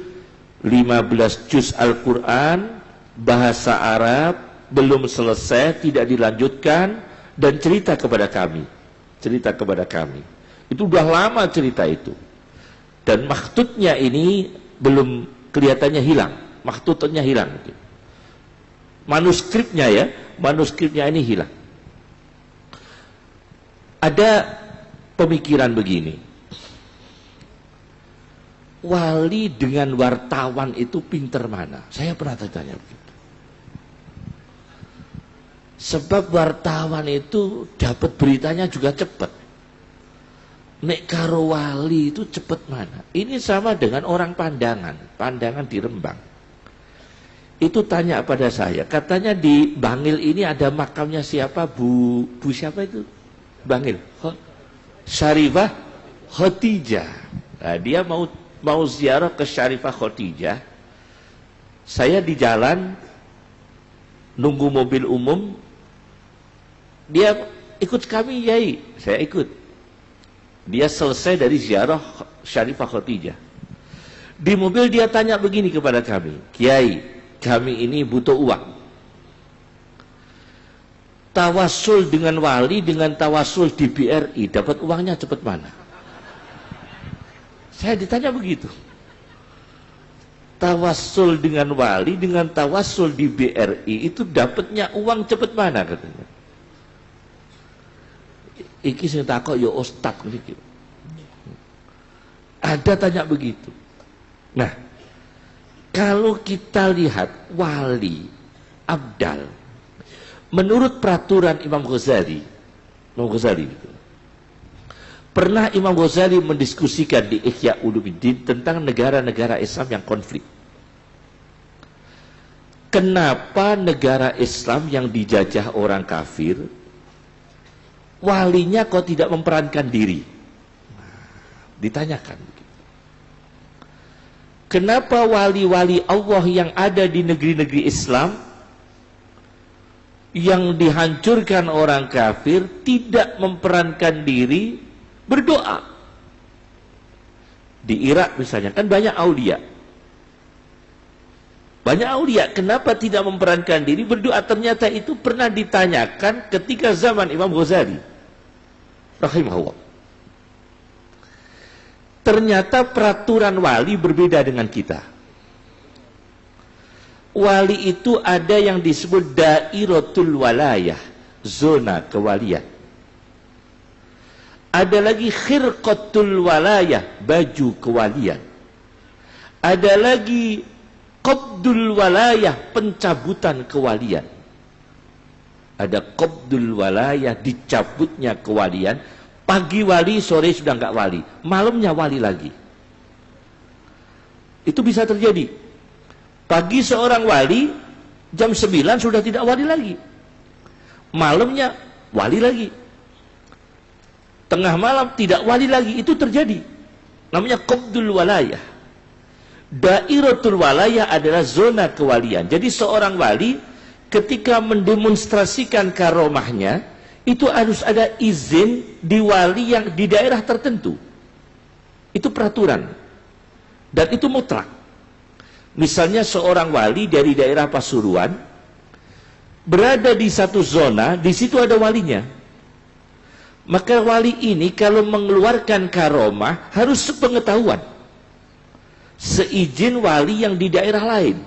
15 juz Al-Quran, bahasa Arab, belum selesai, tidak dilanjutkan, dan cerita kepada kami. Cerita kepada kami. Itu udah lama cerita itu. Dan maktutnya ini belum kelihatannya hilang. Maktutnya hilang. Manuskripnya ya, manuskripnya ini hilang. Ada pemikiran begini. Wali dengan wartawan itu pinter mana? Saya pernah tanya begitu. Sebab wartawan itu dapat beritanya juga cepat. Nek karo wali itu cepat mana? Ini sama dengan orang Pandangan. Pandangan di Rembang. Itu tanya pada saya. Katanya di Bangil ini ada makamnya siapa? Bu siapa itu? Bangil. Syarifah Khadijah. Nah, dia mau ziarah ke Syarifah Khadijah. Saya di jalan nunggu mobil umum. Dia ikut kami, Yai. Saya ikut. Dia selesai dari ziarah Syarifah Khadijah. Di mobil dia tanya begini kepada kami, Kiai, kami ini butuh uang. Tawasul dengan wali dengan tawasul di BRI, dapat uangnya cepat mana? Saya ditanya begitu. tawassul dengan wali dengan tawassul di BRI itu dapatnya uang cepet mana katanya. Iki sing takok ya ustad gitu. Ada tanya begitu. Nah, kalau kita lihat wali abdal menurut peraturan Imam Ghazali gitu. Pernah Imam Ghazali mendiskusikan di Ihya Ulumuddin tentang negara-negara Islam yang konflik. Kenapa negara Islam yang dijajah orang kafir, walinya kok tidak memperankan diri? Ditanyakan. Kenapa wali-wali Allah yang ada di negeri-negeri Islam yang dihancurkan orang kafir tidak memperankan diri berdoa? Di Irak misalnya kan banyak aulia. Banyak aulia, kenapa tidak memperankan diri berdoa? Ternyata itu pernah ditanyakan ketika zaman Imam Ghazali rahimahullah. Ternyata peraturan wali berbeda dengan kita. Wali itu ada yang disebut dairatul walayah, zona kewalian. Ada lagi khirqatul walayah, baju kewalian. Ada lagi qabdul walayah, pencabutan kewalian. Ada qabdul walayah, dicabutnya kewalian. Pagi wali, sore sudah enggak wali. Malamnya wali lagi. Itu bisa terjadi. Pagi seorang wali, jam 9 sudah tidak wali lagi. Malamnya wali lagi. Tengah malam tidak wali lagi, itu terjadi. Namanya qabdul walayah. Dairatul walayah adalah zona kewalian. Jadi seorang wali ketika mendemonstrasikan karomahnya, itu harus ada izin di wali yang di daerah tertentu. Itu peraturan. Dan itu mutlak. Misalnya seorang wali dari daerah Pasuruan berada di satu zona, di situ ada walinya. Maka wali ini kalau mengeluarkan karomah harus sepengetahuan, seizin wali yang di daerah lain.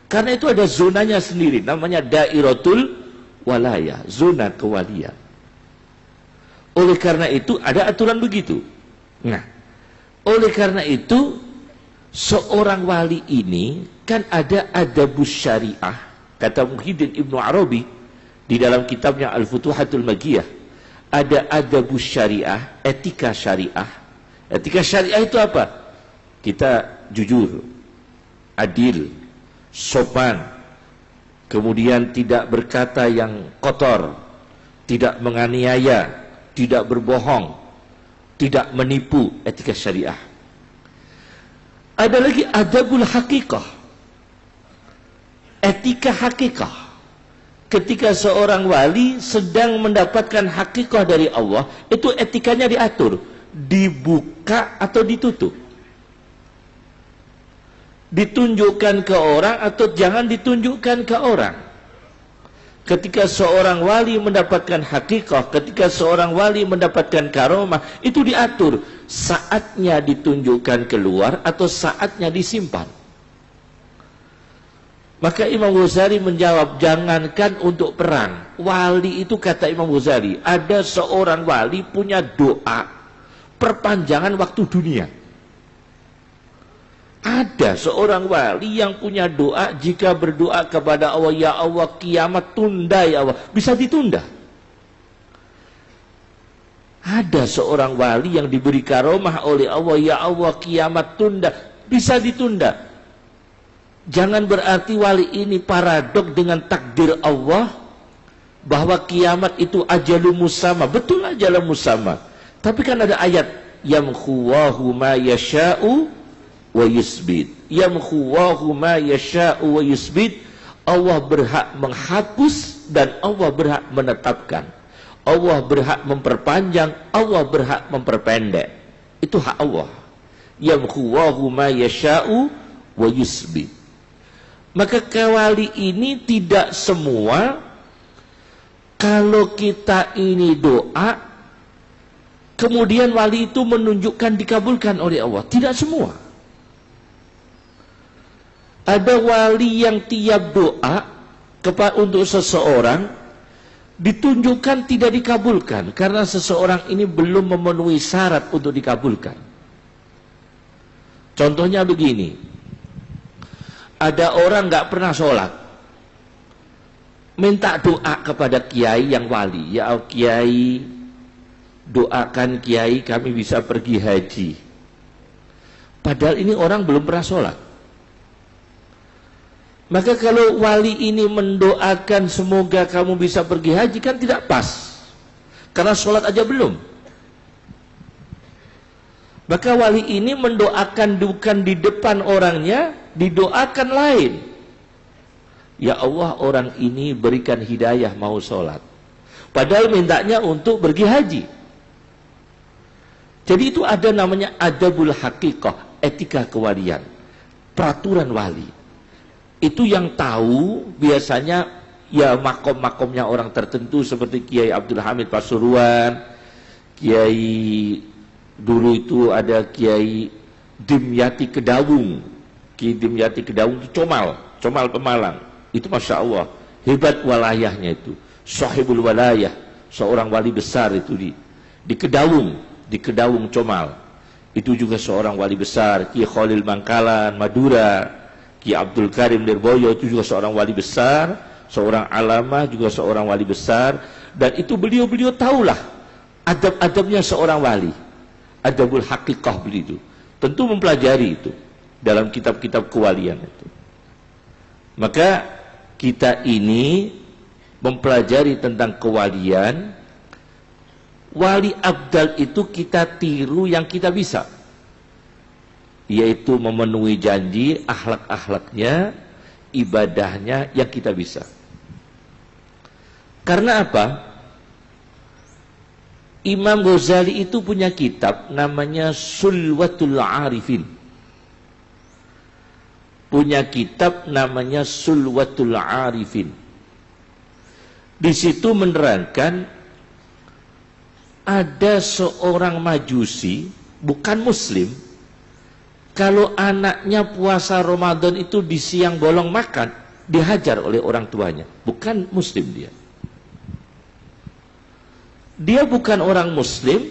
Karena itu ada zonanya sendiri, namanya dairatul walayah, zona kewalian. Oleh karena itu ada aturan begitu. Nah, oleh karena itu seorang wali ini kan ada adabus syariah. Kata Muhyiddin Ibnu Arabi di dalam kitabnya Al-Futuhatul Makkiyah, ada adabus syariah, etika syariah. Etika syariah itu apa? Kita jujur, adil, sopan, kemudian tidak berkata yang kotor, tidak menganiaya, tidak berbohong, tidak menipu. Etika syariah. Ada lagi adabul hakikah, etika hakikah. Ketika seorang wali sedang mendapatkan hakikah dari Allah, itu etikanya diatur, dibuka atau ditutup, ditunjukkan ke orang atau jangan ditunjukkan ke orang. Ketika seorang wali mendapatkan hakikah, ketika seorang wali mendapatkan karomah, itu diatur saatnya ditunjukkan keluar atau saatnya disimpan. Maka Imam Ghazali menjawab, jangankan untuk perang, wali itu, kata Imam Ghazali, ada seorang wali punya doa perpanjangan waktu dunia. Ada seorang wali yang punya doa, jika berdoa kepada Allah, ya Allah kiamat tunda ya Allah, bisa ditunda. Ada seorang wali yang diberi karomah oleh Allah, ya Allah kiamat tunda, bisa ditunda. Jangan berarti wali ini paradok dengan takdir Allah bahwa kiamat itu ajalul musamma. Betul ajalul musamma. Tapi kan ada ayat yamkhuwahu ma yasha'u wa yusbit. Yamkhuwahu ma yasha'u wa yusbit. Allah berhak menghapus dan Allah berhak menetapkan. Allah berhak memperpanjang, Allah berhak memperpendek. Itu hak Allah. Yamkhuwahu ma yasha'u wa yusbit. Maka kewali ini tidak semua kalau kita ini doa kemudian wali itu menunjukkan dikabulkan oleh Allah. Tidak semua. Ada wali yang tiap doa untuk seseorang ditunjukkan tidak dikabulkan karena seseorang ini belum memenuhi syarat untuk dikabulkan. Contohnya begini, ada orang nggak pernah sholat, minta doa kepada kiai yang wali, ya kiai, doakan kiai kami bisa pergi haji. Padahal ini orang belum pernah sholat. Maka kalau wali ini mendoakan semoga kamu bisa pergi haji, kan tidak pas, karena sholat aja belum. Maka wali ini mendoakan bukan di depan orangnya, didoakan lain. Ya Allah, orang ini berikan hidayah mau sholat, padahal mintanya untuk pergi haji. Jadi itu ada namanya adabul haqiqah, etika kewalian, peraturan wali. Itu yang tahu biasanya ya makom-makomnya orang tertentu seperti Kiai Abdul Hamid Pasuruan, Kiai dulu itu ada Kiai Dimyati Kedawung. Kiai Dimyati Kedawung itu Comal Pemalang. Itu Masya Allah, hebat walayahnya itu. Sahibul walayah, seorang wali besar itu di Kedawung Comal. Itu juga seorang wali besar. Kiai Khalil Mangkalan, Madura. Ki Abdul Karim Lirboyo itu juga seorang wali besar, seorang alama juga seorang wali besar, dan itu beliau tahulah adab-adabnya seorang wali, adabul haqiqah beliau itu. Tentu mempelajari itu dalam kitab-kitab kewalian itu. Maka kita ini mempelajari tentang kewalian. Wali abdal itu kita tiru yang kita bisa, yaitu memenuhi janji, akhlak-akhlaknya, ibadahnya yang kita bisa. Karena apa? Imam Ghazali itu punya kitab namanya Sulwatul Arifin. Punya kitab namanya Sulwatul Arifin. Di situ menerangkan ada seorang majusi, bukan muslim, kalau anaknya puasa Ramadan itu di siang bolong makan, dihajar oleh orang tuanya. Bukan muslim dia. Dia bukan orang muslim,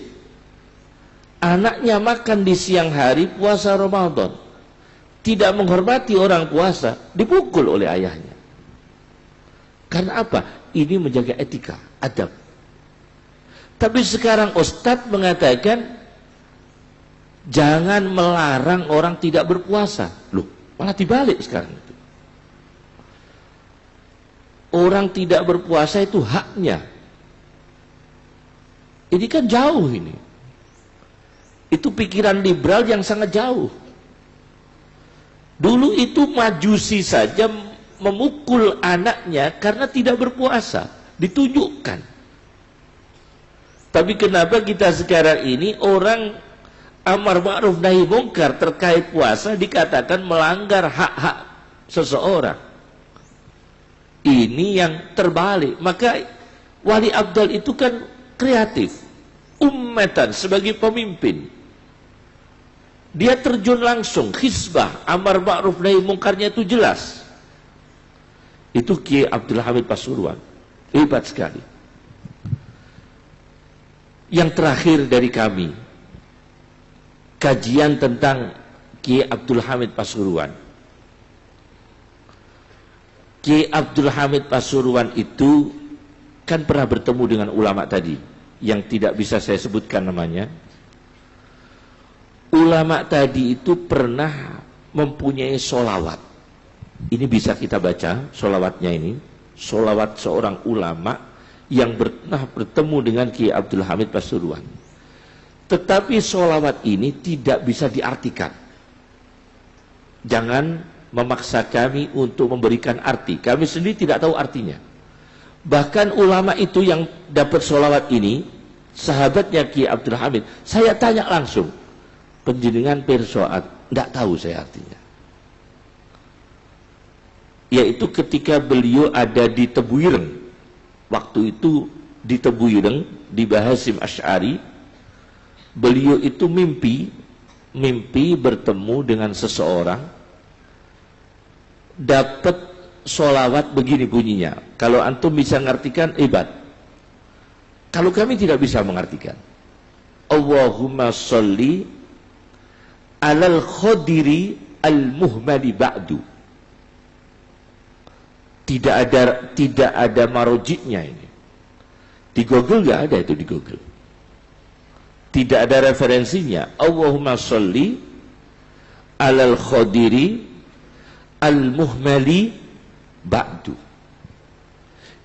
anaknya makan di siang hari puasa Ramadan, tidak menghormati orang puasa, dipukul oleh ayahnya. Karena apa? Ini menjaga etika, adab. Tapi sekarang Ustadz mengatakan jangan melarang orang tidak berpuasa. Loh, malah dibalik sekarang itu. Orang tidak berpuasa itu haknya. Ini kan jauh ini. Itu pikiran liberal yang sangat jauh. Dulu itu majusi saja memukul anaknya karena tidak berpuasa. Ditunjukkan. Tapi kenapa kita sekarang ini orang amar ma'ruf nahi mungkar terkait puasa dikatakan melanggar hak-hak seseorang? Ini yang terbalik. Maka wali abdal itu kan kreatif, ummatan sebagai pemimpin. Dia terjun langsung, khizbah, amar ma'ruf nahi mungkarnya itu jelas. Itu Kiai Abdul Hamid Pasuruan, hebat sekali. Yang terakhir dari kami, kajian tentang Kiai Abdul Hamid Pasuruan. Kiai Abdul Hamid Pasuruan itu kan pernah bertemu dengan ulama tadi, yang tidak bisa saya sebutkan namanya. Ulama tadi itu pernah mempunyai solawat. Ini bisa kita baca solawatnya ini. Solawat seorang ulama yang pernah bertemu dengan Kiai Abdul Hamid Pasuruan. Tetapi solawat ini tidak bisa diartikan. Jangan memaksa kami untuk memberikan arti. Kami sendiri tidak tahu artinya. Bahkan ulama itu yang dapat solawat ini, sahabatnya Kiai Abdul Hamid, saya tanya langsung, penjenengan persoat, tidak tahu saya artinya. Yaitu ketika beliau ada di Tebuireng. Waktu itu di Tebuireng, di Bahasim Asy'ari, beliau itu mimpi bertemu dengan seseorang dapat sholawat begini bunyinya. Kalau antum bisa mengartikan, hebat. Kalau kami tidak bisa mengartikan, Allahumma sholli alal khadiri al-muhmali ba'du. Tidak ada marojiknya ini. Di Google nggak ada itu, di Google. Tidak ada referensinya. Allahumma sholli alal khadiri al-muhmali ba'du.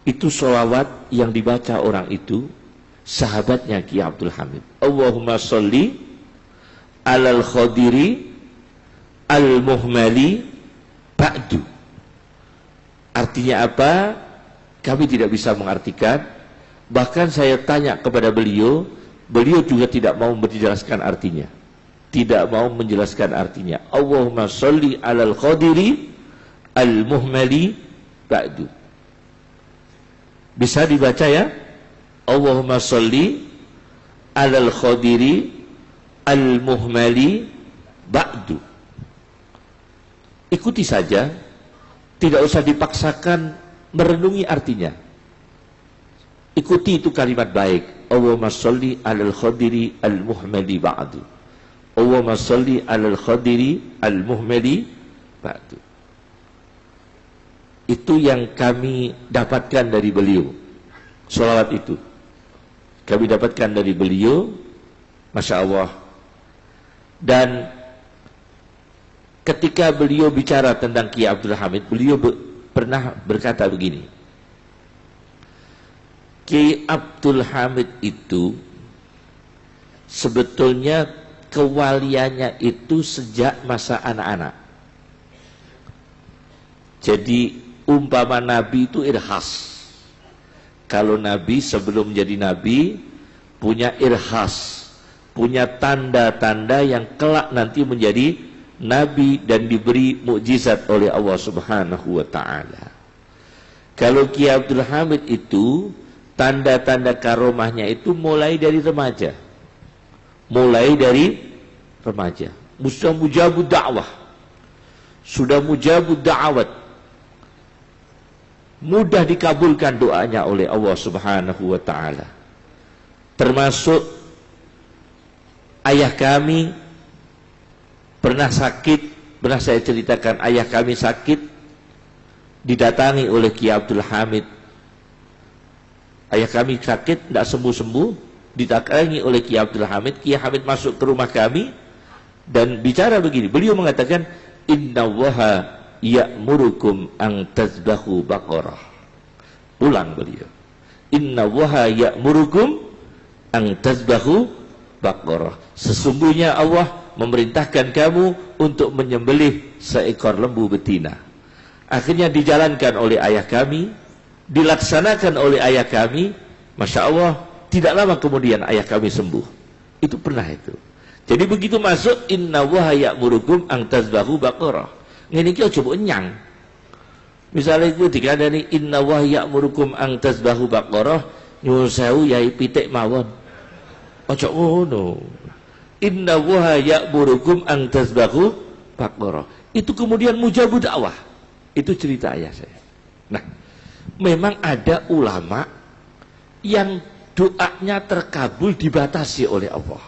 Itu sholawat yang dibaca orang itu, sahabatnya Ki Abdul Hamid. Allahumma sholli alal khadiri al-muhmali ba'du. Artinya apa? Kami tidak bisa mengartikan. Bahkan saya tanya kepada beliau, beliau juga tidak mau menjelaskan artinya. Tidak mau menjelaskan artinya. Allahumma sholli alal khadiri al-muhmali ba'du. Bisa dibaca ya? Allahumma sholli alal khadiri al-muhmali ba'du. Ikuti saja. Tidak usah dipaksakan merenungi artinya. Ikuti itu kalimat baik. Allahumma sholli alal khadiri al-muhmali ba'du. Allahumma sholli alal khadiri al-muhmali ba'du. Itu yang kami dapatkan dari beliau. Sholawat itu kami dapatkan dari beliau. Masya Allah. Dan ketika beliau bicara tentang Ki Abdul Hamid, beliau pernah berkata begini. Ki Abdul Hamid itu sebetulnya kewaliannya itu sejak masa anak-anak. Jadi umpama Nabi itu irhas. Kalau Nabi sebelum menjadi Nabi punya irhas, punya tanda-tanda yang kelak nanti menjadi Nabi dan diberi mukjizat oleh Allah Subhanahu wa ta'ala. Kalau Ki Abdul Hamid itu tanda-tanda karomahnya itu mulai dari remaja. Mulai dari remaja. Sudah mujabud dakwah. Sudah mujabud da'awat. Mudah dikabulkan doanya oleh Allah Subhanahu wa ta'ala. Termasuk ayah kami pernah sakit, pernah saya ceritakan ayah kami sakit, didatangi oleh Ki Abdul Hamid. Ayah kami sakit, tidak sembuh-sembuh, didatangi oleh Ki Abdul Hamid. Ki Hamid masuk ke rumah kami dan bicara begini. Beliau mengatakan, Inna waha ya'murukum ang tazbahu baqarah. Ulang beliau. Inna waha ya'murukum ang tazbahu baqarah. Sesungguhnya Allah memerintahkan kamu untuk menyembelih seekor lembu betina. Akhirnya dijalankan oleh ayah kami, dilaksanakan oleh ayah kami. Masya Allah, tidak lama kemudian ayah kami sembuh. Itu pernah itu. Jadi begitu masuk, inna waha ya'murukum ang tazbahu baqarah. Ini kita coba nyang. Misalnya itu dikandani inna waha ya'murukum ang tazbahu baqarah, nyuwun sewu yai pitik mawon. Ojo ngono. Inna waha ya'murukum ang tazbahu baqarah. Itu kemudian mujabud dakwah. Itu cerita ayah saya. Nah, memang ada ulama yang doanya terkabul dibatasi oleh Allah.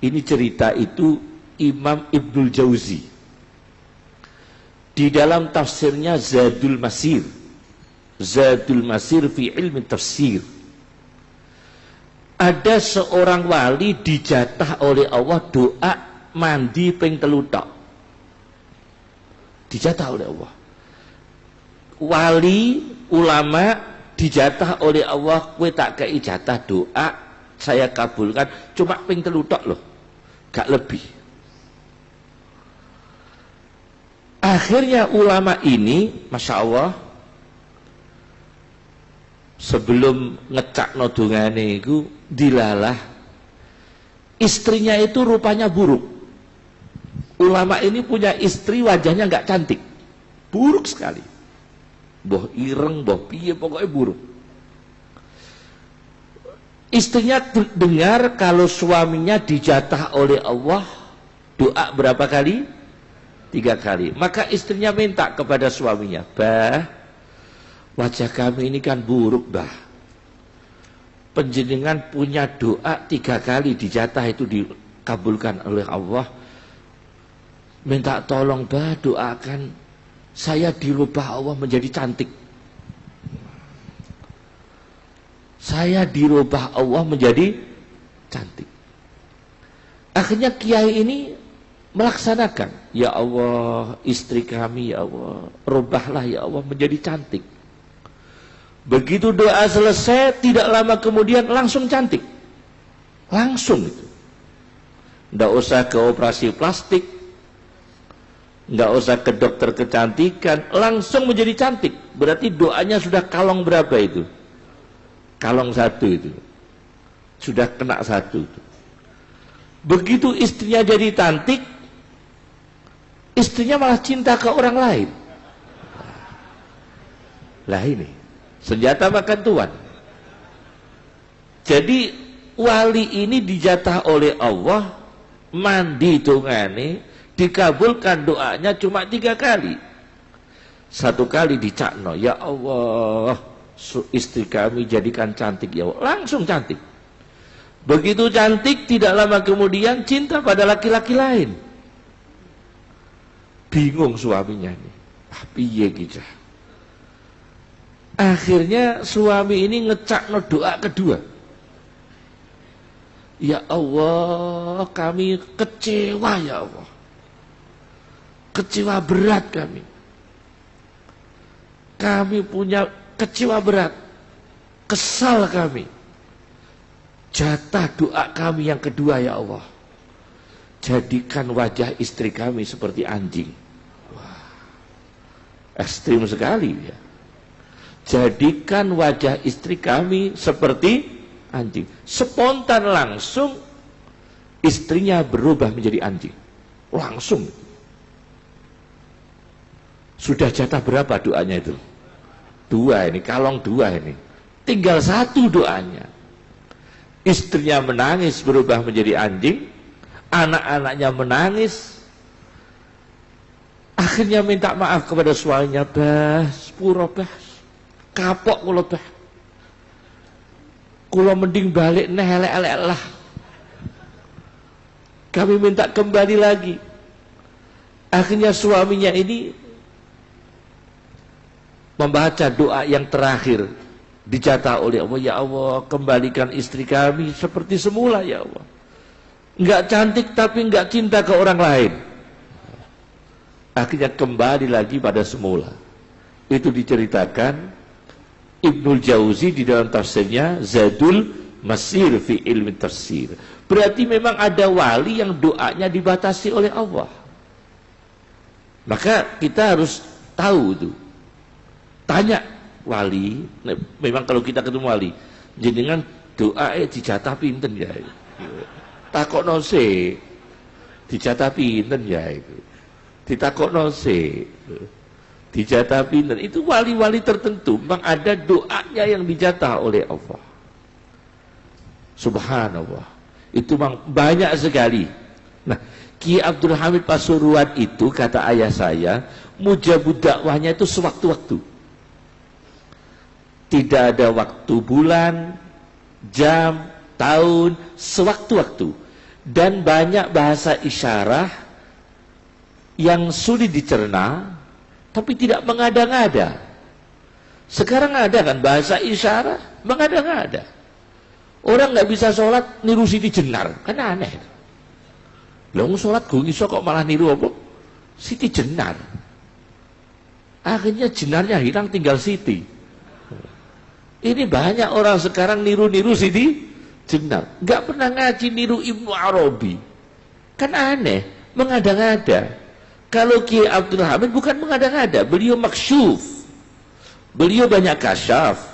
Ini cerita itu Imam Ibnul Jauzi. Di dalam tafsirnya Zadul Masir. Zadul Masir fi ilmi tafsir. Ada seorang wali dijatah oleh Allah doa mandi ping telu tok. Dijatah oleh Allah. Wali ulama dijatah oleh Allah, kowe tak kei jatah doa saya kabulkan cuma ping telu tok loh. Gak lebih. Akhirnya ulama ini, Masya Allah, sebelum ngecak nodongane itu dilalah, istrinya itu rupanya buruk. Ulama ini punya istri wajahnya nggak cantik, buruk sekali, boh ireng, boh piye, pokoknya buruk. Istrinya dengar kalau suaminya dijatah oleh Allah doa berapa kali? 3 kali. Maka istrinya minta kepada suaminya, "Bah, wajah kami ini kan buruk, bah. Panjenengan punya doa 3 kali dijatah itu dikabulkan oleh Allah. Minta tolong, bah, doakan saya dirubah Allah menjadi cantik. Saya dirubah Allah menjadi cantik." Akhirnya kiai ini melaksanakan, "Ya Allah, istri kami, ya Allah, rubahlah ya Allah menjadi cantik." Begitu doa selesai, tidak lama kemudian langsung cantik. Langsung itu. Nggak usah ke operasi plastik, nggak usah ke dokter kecantikan, langsung menjadi cantik. Berarti doanya sudah kalong berapa itu? Kalong 1 itu. Sudah kena 1 itu. Begitu istrinya jadi cantik, istrinya malah cinta ke orang lain. Lah ini senjata makan tuan. Jadi wali ini dijatah oleh Allah, mandi tungane, dikabulkan doanya cuma 3 kali. 1 kali dicakno, "Ya Allah, istri kami jadikan cantik ya Allah." Langsung cantik. Begitu cantik, tidak lama kemudian cinta pada laki-laki lain. Bingung suaminya nih, piye gitu. Akhirnya suami ini ngecakno doa kedua, "Ya Allah, kami kecewa ya Allah. Kecewa berat kami. Kami punya kecewa berat. Kesal kami. Jatah doa kami yang kedua ya Allah. Jadikan wajah istri kami seperti anjing." Wah, ekstrim sekali ya. Jadikan wajah istri kami seperti anjing. Spontan langsung istrinya berubah menjadi anjing. Langsung. Sudah jatah berapa doanya itu? 2 ini, kalong 2 ini. Tinggal 1 doanya. Istrinya menangis berubah menjadi anjing, anak-anaknya menangis. Akhirnya minta maaf kepada suaminya, "Bah, sepuro bah, kapok kula bah. Kula mending balik neh elek-elek lah. Kami minta kembali lagi." Akhirnya suaminya ini membaca doa yang terakhir dijatah oleh Allah, "Ya Allah, kembalikan istri kami seperti semula ya Allah. Enggak cantik tapi enggak cinta ke orang lain." Akhirnya kembali lagi pada semula. Itu diceritakan Ibnul Jauzi di dalam tafsirnya Zadul Masir fi ilmi tafsir. Berarti memang ada wali yang doanya dibatasi oleh Allah. Maka kita harus tahu itu. Tanya wali, memang kalau kita ketemu wali, jenengan doa dijatah pinten ya? Takokno se, dijatah pinten ya itu? Ditakokno se, dijatah pinten? Itu wali-wali tertentu, memang ada doanya yang dijatah oleh Allah. Subhanallah, itu memang banyak sekali. Nah, Ki Abdul Hamid Pasuruan itu kata ayah saya, mujabud dakwahnya itu sewaktu-waktu. Tidak ada waktu bulan, jam, tahun, sewaktu-waktu. Dan banyak bahasa isyarat yang sulit dicerna, tapi tidak mengada-ngada. Sekarang ada kan bahasa isyarat, mengada-ngada. Orang nggak bisa sholat, niru Siti Jenar, kan aneh. Lalu sholat gue iso kok malah niru apa? Siti Jenar. Akhirnya jenarnya hilang, tinggal Siti. Ini banyak orang sekarang niru-niru Siti Jenar. Gak pernah ngaji niru Ibnu Arabi. Kan aneh, mengada-ngada. Kalau Kiai Abdul Hamid bukan mengada-ngada, beliau maksyuf. Beliau banyak kasyaf.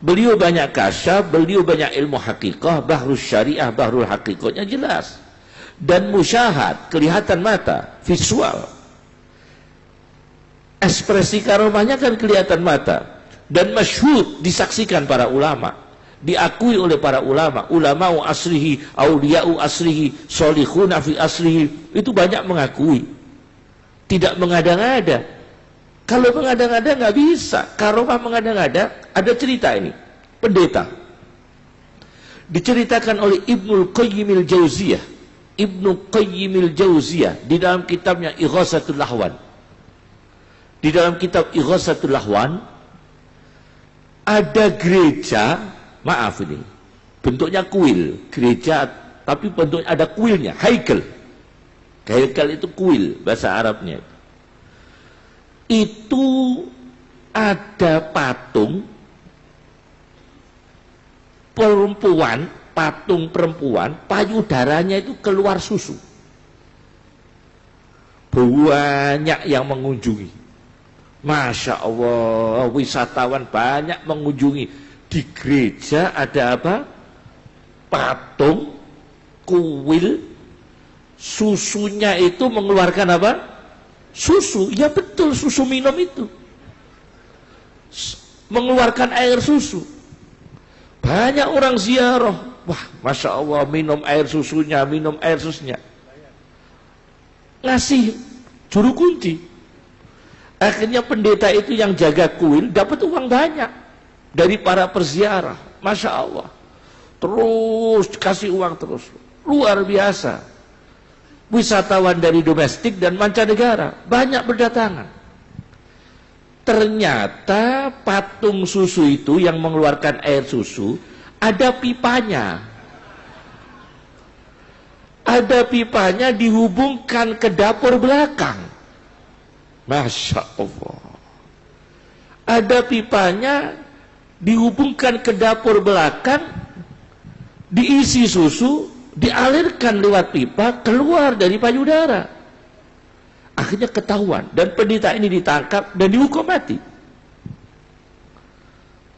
Beliau banyak kasyaf, beliau banyak ilmu hakikah, bahrus syariah, bahrul hakikahnya jelas. Dan musyahad, kelihatan mata, visual. Ekspresi karomahnya kan kelihatan mata. Dan masyhud, disaksikan para ulama, diakui oleh para ulama, ulama'u asrihi, auliya'u asrihi, solihuna fi asrihi, itu banyak mengakui. Tidak mengada-ngada. Kalau mengada-ngada nggak bisa. Karomah mengada-ngada, ada cerita ini. Pendeta. Diceritakan oleh Ibnu Qayyimil Jauziyah. Ibnu Qayyimil Jauziyah di dalam kitabnya Ighasatul Lahwan. Di dalam kitab Ighasatul Lahwan ada gereja, maaf ini, bentuknya kuil, gereja tapi bentuknya ada kuilnya, haikel. Haikel itu kuil bahasa Arabnya. Itu ada patung perempuan, patung perempuan, payudaranya itu keluar susu. Banyak yang mengunjungi. Masya Allah, wisatawan banyak mengunjungi. Di gereja ada apa? Patung, kuil, susunya itu mengeluarkan apa? Susu. Ya betul, susu minum itu. Mengeluarkan air susu. Banyak orang ziarah. Wah, Masya Allah, minum air susunya, minum air susunya. Ngasih juru kunci. Akhirnya pendeta itu yang jaga kuil dapat uang banyak dari para perziarah. Masya Allah. Terus kasih uang terus. Luar biasa. Wisatawan dari domestik dan mancanegara banyak berdatangan. Ternyata patung susu itu yang mengeluarkan air susu ada pipanya. Ada pipanya dihubungkan ke dapur belakang. Masya Allah. Ada pipanya dihubungkan ke dapur belakang, diisi susu, dialirkan lewat pipa keluar dari payudara. Akhirnya ketahuan dan pendeta ini ditangkap dan dihukum mati.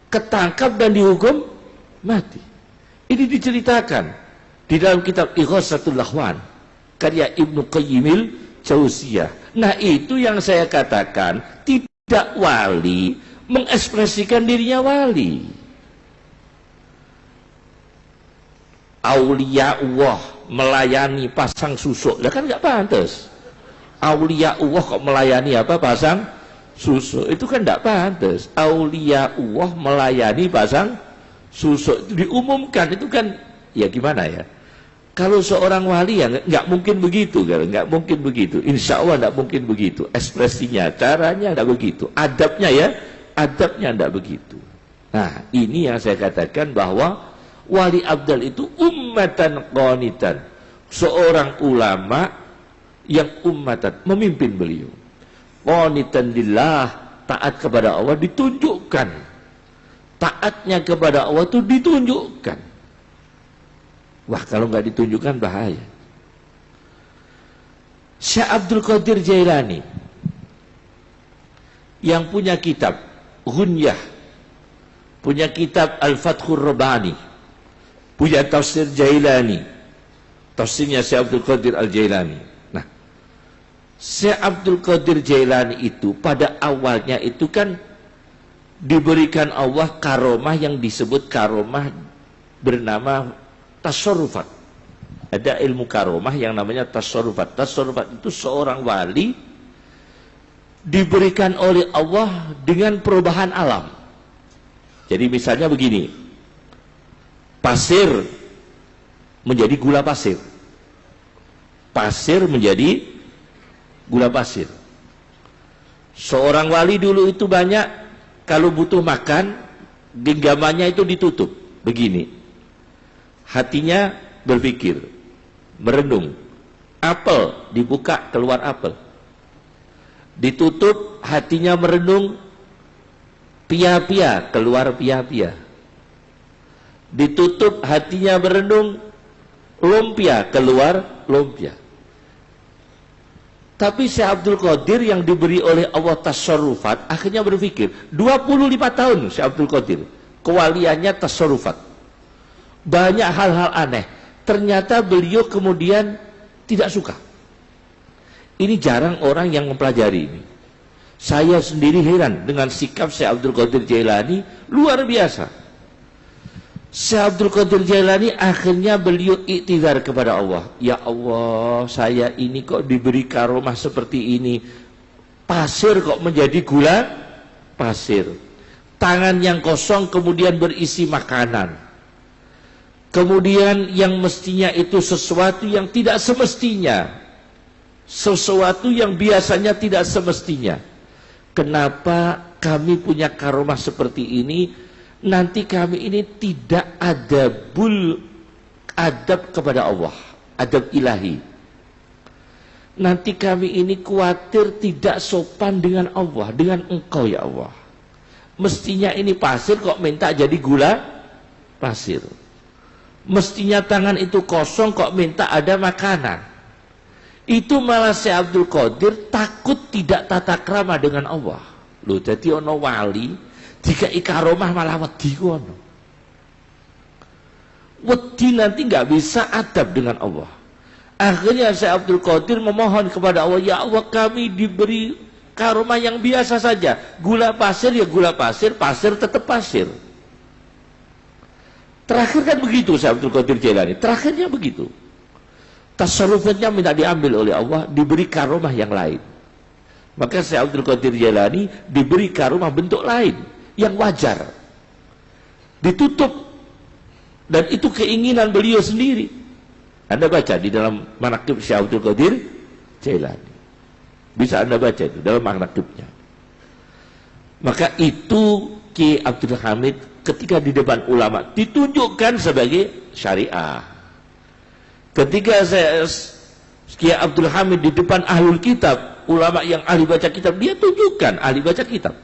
Ketangkap dan dihukum mati. Ini diceritakan di dalam kitab Ighasatul Lahwan karya Ibnu Qayyimil Jauziyah. Nah, itu yang saya katakan, tidak wali mengekspresikan dirinya wali. Aulia Allah melayani pasang susuk, lah kan nggak pantas. Aulia Allah kok melayani apa pasang susuk, itu kan nggak pantas. Aulia Allah melayani pasang susuk, itu diumumkan, itu kan ya gimana ya? Kalau seorang wali ya nggak mungkin begitu, nggak mungkin begitu. Insya Allah nggak mungkin begitu. Ekspresinya, caranya nggak begitu. Adabnya ya, adabnya nggak begitu. Nah, ini yang saya katakan bahwa wali abdal itu ummatan qanitan, seorang ulama yang ummatan memimpin beliau. Qanitan lillah, taat kepada Allah ditunjukkan. Taatnya kepada Allah itu ditunjukkan. Wah, kalau nggak ditunjukkan bahaya. Syekh Abdul Qadir Jailani yang punya kitab Ghunyah, punya kitab Al-Fathur Rabbani, punya tafsir Jailani, tafsirnya Syekh Abdul Qadir Al-Jailani. Nah, Syekh Abdul Qadir Jailani itu pada awalnya itu kan diberikan Allah karomah yang disebut karomah bernama tasarrufat. Ada ilmu karomah yang namanya tasarrufat. Tasarrufat itu seorang wali diberikan oleh Allah dengan perubahan alam. Jadi misalnya begini, pasir menjadi gula pasir, pasir menjadi gula pasir. Seorang wali dulu itu banyak, kalau butuh makan genggamannya itu ditutup begini, hatinya berpikir, merenung. Apel dibuka, keluar apel. Ditutup, hatinya merenung, pia-pia, keluar pia-pia. Ditutup, hatinya merenung, lumpia, keluar lumpia. Tapi Syekh Abdul Qadir yang diberi oleh Allah tasarrufat, akhirnya berpikir, 25 tahun Syekh Abdul Qadir kewaliannya tasarrufat, banyak hal-hal aneh. Ternyata beliau kemudian tidak suka. Ini jarang orang yang mempelajari ini. Saya sendiri heran dengan sikap Syekh Abdul Qadir Jailani, luar biasa. Syekh Abdul Qadir Jailani akhirnya beliau iktidar kepada Allah. Ya Allah, saya ini kok diberi karomah seperti ini. Pasir kok menjadi gula pasir. Tangan yang kosong kemudian berisi makanan. Kemudian yang mestinya itu sesuatu yang tidak semestinya. Sesuatu yang biasanya tidak semestinya. Kenapa kami punya karomah seperti ini? Nanti kami ini tidak ada adab kepada Allah, adab ilahi. Nanti kami ini khawatir tidak sopan dengan Allah, dengan Engkau ya Allah. Mestinya ini pasir kok minta jadi gula pasir. Mestinya tangan itu kosong kok minta ada makanan. Itu malah Syekh Abdul Qadir takut tidak tata krama dengan Allah. Loh, jadi ono wali jika ikaromah malah wedi kono. Wedi nanti nggak bisa adab dengan Allah. Akhirnya Syekh Abdul Qadir memohon kepada Allah, ya Allah kami diberi karomah yang biasa saja. Gula pasir ya gula pasir, pasir tetap pasir. Terakhir kan begitu Syekh Abdul Qadir Jailani. Terakhirnya begitu. Tasarrufnya minta diambil oleh Allah, diberi karomah yang lain. Maka Syekh Abdul Qadir Jailani diberi karomah bentuk lain yang wajar, ditutup, dan itu keinginan beliau sendiri. Anda baca di dalam manaqib Syekh Abdul Qadir Jailani, bisa Anda baca itu dalam manaqibnya. Maka itu Ki Abdul Hamid ketika di depan ulama ditunjukkan sebagai syariah. Ketika Ki Abdul Hamid di depan ahlul kitab, ulama yang ahli baca kitab, dia tunjukkan ahli baca kitab.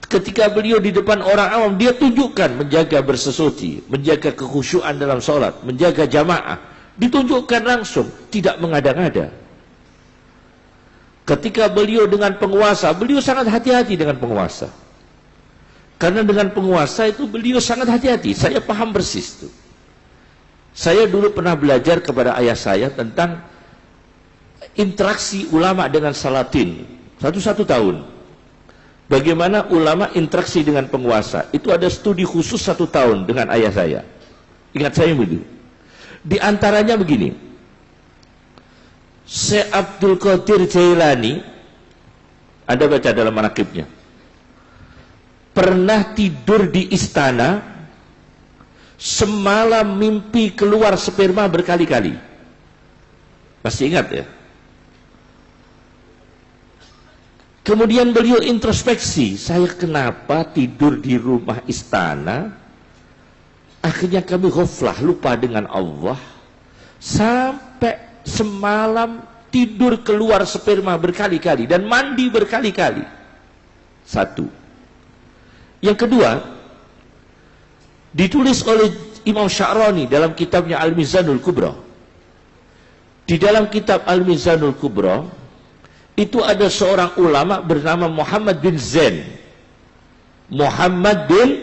Ketika beliau di depan orang awam, dia tunjukkan menjaga bersesuci, menjaga kekhusyuan dalam sholat, menjaga jamaah. Ditunjukkan langsung, tidak mengada-ngada. Ketika beliau dengan penguasa, beliau sangat hati-hati dengan penguasa. Karena dengan penguasa itu beliau sangat hati-hati. Saya paham persis itu. Saya dulu pernah belajar kepada ayah saya tentang interaksi ulama dengan Salatin. Satu tahun. Bagaimana ulama interaksi dengan penguasa. Itu ada studi khusus 1 tahun dengan ayah saya. Ingat saya begitu. Di antaranya begini. Syekh Abdul Qadir Jailani, Anda baca dalam manaqibnya, pernah tidur di istana, semalam mimpi keluar sperma berkali-kali. Masih ingat ya? Kemudian beliau introspeksi, saya kenapa tidur di rumah istana, akhirnya kami ghaflah, lupa dengan Allah, sampai semalam tidur keluar sperma berkali-kali dan mandi berkali-kali. Satu. Yang kedua, ditulis oleh Imam Sya'rani dalam kitabnya Al-Mizanul Kubra. Di dalam kitab Al-Mizanul Kubra itu ada seorang ulama bernama Muhammad bin Zain. Muhammad bin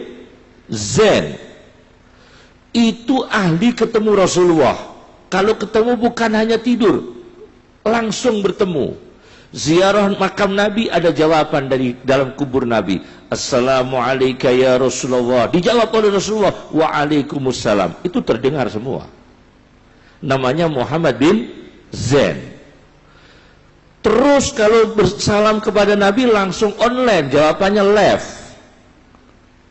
Zain itu ahli ketemu Rasulullah. Kalau ketemu bukan hanya tidur, langsung bertemu. Ziarah makam Nabi, ada jawaban dari dalam kubur Nabi. Assalamualaikum ya Rasulullah. Dijawab oleh Rasulullah, waalaikumsalam. Itu terdengar semua. Namanya Muhammad bin Zain. Terus kalau bersalam kepada Nabi langsung online, jawabannya live.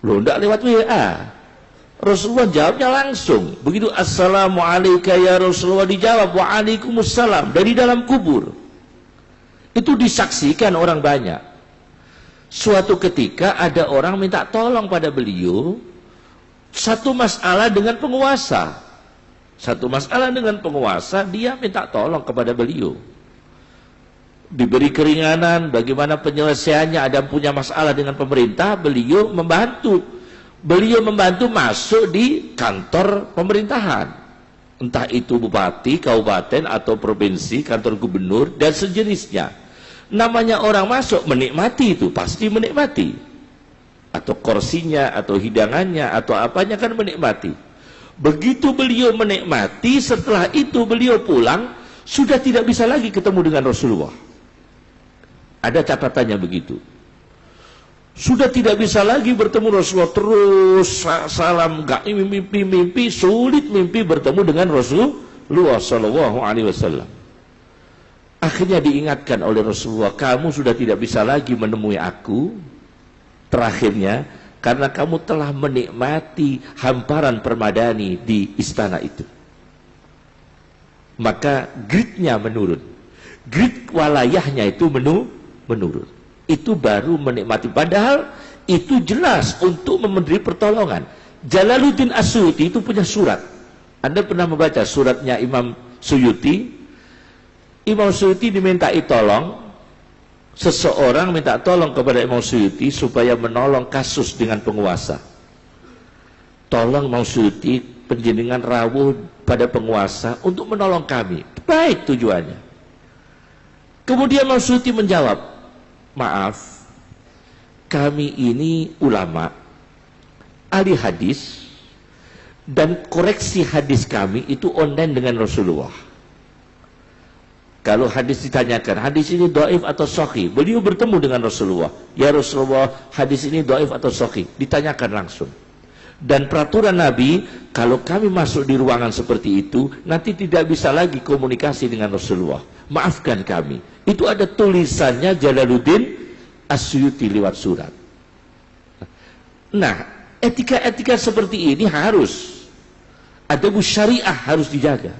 Loh, enggak lewat WA. Rasulullah jawabnya langsung. Begitu Assalamualaikum ya Rasulullah, dijawab waalaikumsalam dari dalam kubur. Itu disaksikan orang banyak. Suatu ketika ada orang minta tolong pada beliau satu masalah dengan penguasa. Satu masalah dengan penguasa, dia minta tolong kepada beliau. Diberi keringanan, bagaimana penyelesaiannya, ada punya masalah dengan pemerintah, beliau membantu. Beliau membantu masuk di kantor pemerintahan. Entah itu bupati, kabupaten, atau provinsi, kantor gubernur, dan sejenisnya. Namanya orang masuk, menikmati itu, pasti menikmati. Atau kursinya, atau hidangannya, atau apanya kan menikmati. Begitu beliau menikmati, setelah itu beliau pulang, sudah tidak bisa lagi ketemu dengan Rasulullah. Ada catatannya begitu. Sudah tidak bisa lagi bertemu Rasulullah, terus salam, gak mimpi, sulit mimpi bertemu dengan Rasulullah Sallallahu Alaihi Wasallam. Akhirnya diingatkan oleh Rasulullah, kamu sudah tidak bisa lagi menemui aku terakhirnya karena kamu telah menikmati hamparan permadani di istana itu. Maka gridnya menurun, grid walayahnya itu menurun. Itu baru menikmati, padahal itu jelas untuk memberi pertolongan. Jalaluddin As-Suyuti itu punya surat. Anda pernah membaca suratnya Imam Suyuti? Imam Suyuti dimintai tolong, seseorang minta tolong kepada Imam Suyuti supaya menolong kasus dengan penguasa. Tolong Imam Suyuti, penjenengan rawuh pada penguasa untuk menolong kami. Baik tujuannya. Kemudian Imam Suyuti menjawab, maaf, kami ini ulama, ahli hadis, dan koreksi hadis kami itu online dengan Rasulullah. Kalau hadis ditanyakan, hadis ini dhaif atau sahih, beliau bertemu dengan Rasulullah. Ya Rasulullah, hadis ini dhaif atau sahih, ditanyakan langsung. Dan peraturan Nabi, kalau kami masuk di ruangan seperti itu, nanti tidak bisa lagi komunikasi dengan Rasulullah. Maafkan kami. Itu ada tulisannya Jalaluddin As-Suyuti lewat surat. Nah, etika-etika seperti ini harus, adab syariah harus dijaga.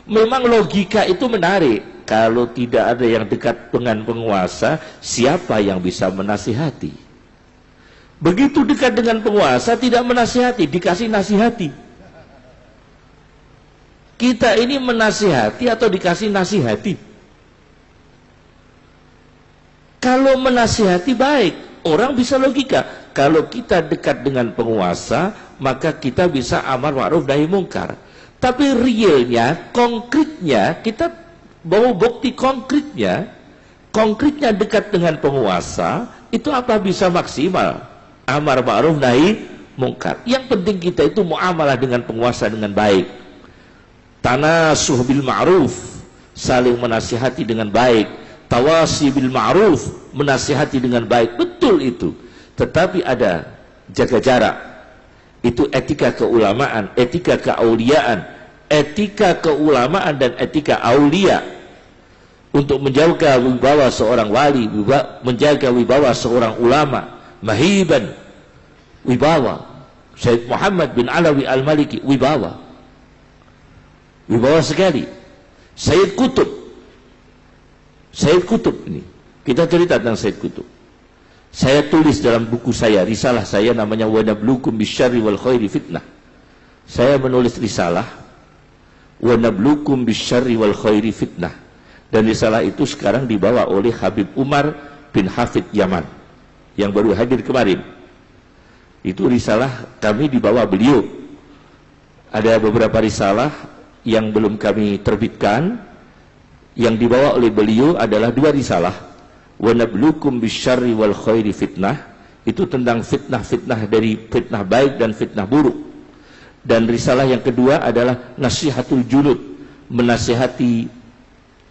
Memang logika itu menarik. Kalau tidak ada yang dekat dengan penguasa, siapa yang bisa menasihati? Begitu dekat dengan penguasa, tidak menasihati, dikasih nasihati. Kita ini menasihati atau dikasih nasihati? Kalau menasihati baik, orang bisa logika. Kalau kita dekat dengan penguasa, maka kita bisa amar ma'ruf nahi mungkar. Tapi realnya, konkretnya, kita bawa bukti konkretnya dekat dengan penguasa, itu apa bisa maksimal? Amar ma'ruf nahi mungkar. Yang penting kita itu muamalah dengan penguasa dengan baik. Tanasuh bil ma'ruf, saling menasihati dengan baik. Tawasi bil ma'ruf, menasihati dengan baik, betul itu. Tetapi ada jaga jarak. Itu etika keulamaan, etika keauliaan, etika keulamaan dan etika aulia. Untuk menjaga wibawa seorang wali, menjaga wibawa seorang ulama, mahiban, wibawa. Syed Muhammad bin Alawi Al-Maliki, wibawa sekali. Sayyid Qutb ini, kita cerita tentang Sayyid Qutb. Saya tulis dalam buku saya, risalah saya namanya Wa Nabluukum Bisyarri wal Khairi Fitnah. Saya menulis risalah Wa Nabluukum Bisyarri wal Khairi Fitnah, dan risalah itu sekarang dibawa oleh Habib Umar bin Hafid Yaman yang baru hadir kemarin. Itu risalah kami dibawa beliau. Ada beberapa risalah yang belum kami terbitkan. Yang dibawa oleh beliau adalah dua risalah. Wa nabluukum bisyarri wal khairi fitnah, itu tentang fitnah-fitnah, dari fitnah baik dan fitnah buruk. Dan risalah yang kedua adalah Nasihatul Junud, menasihati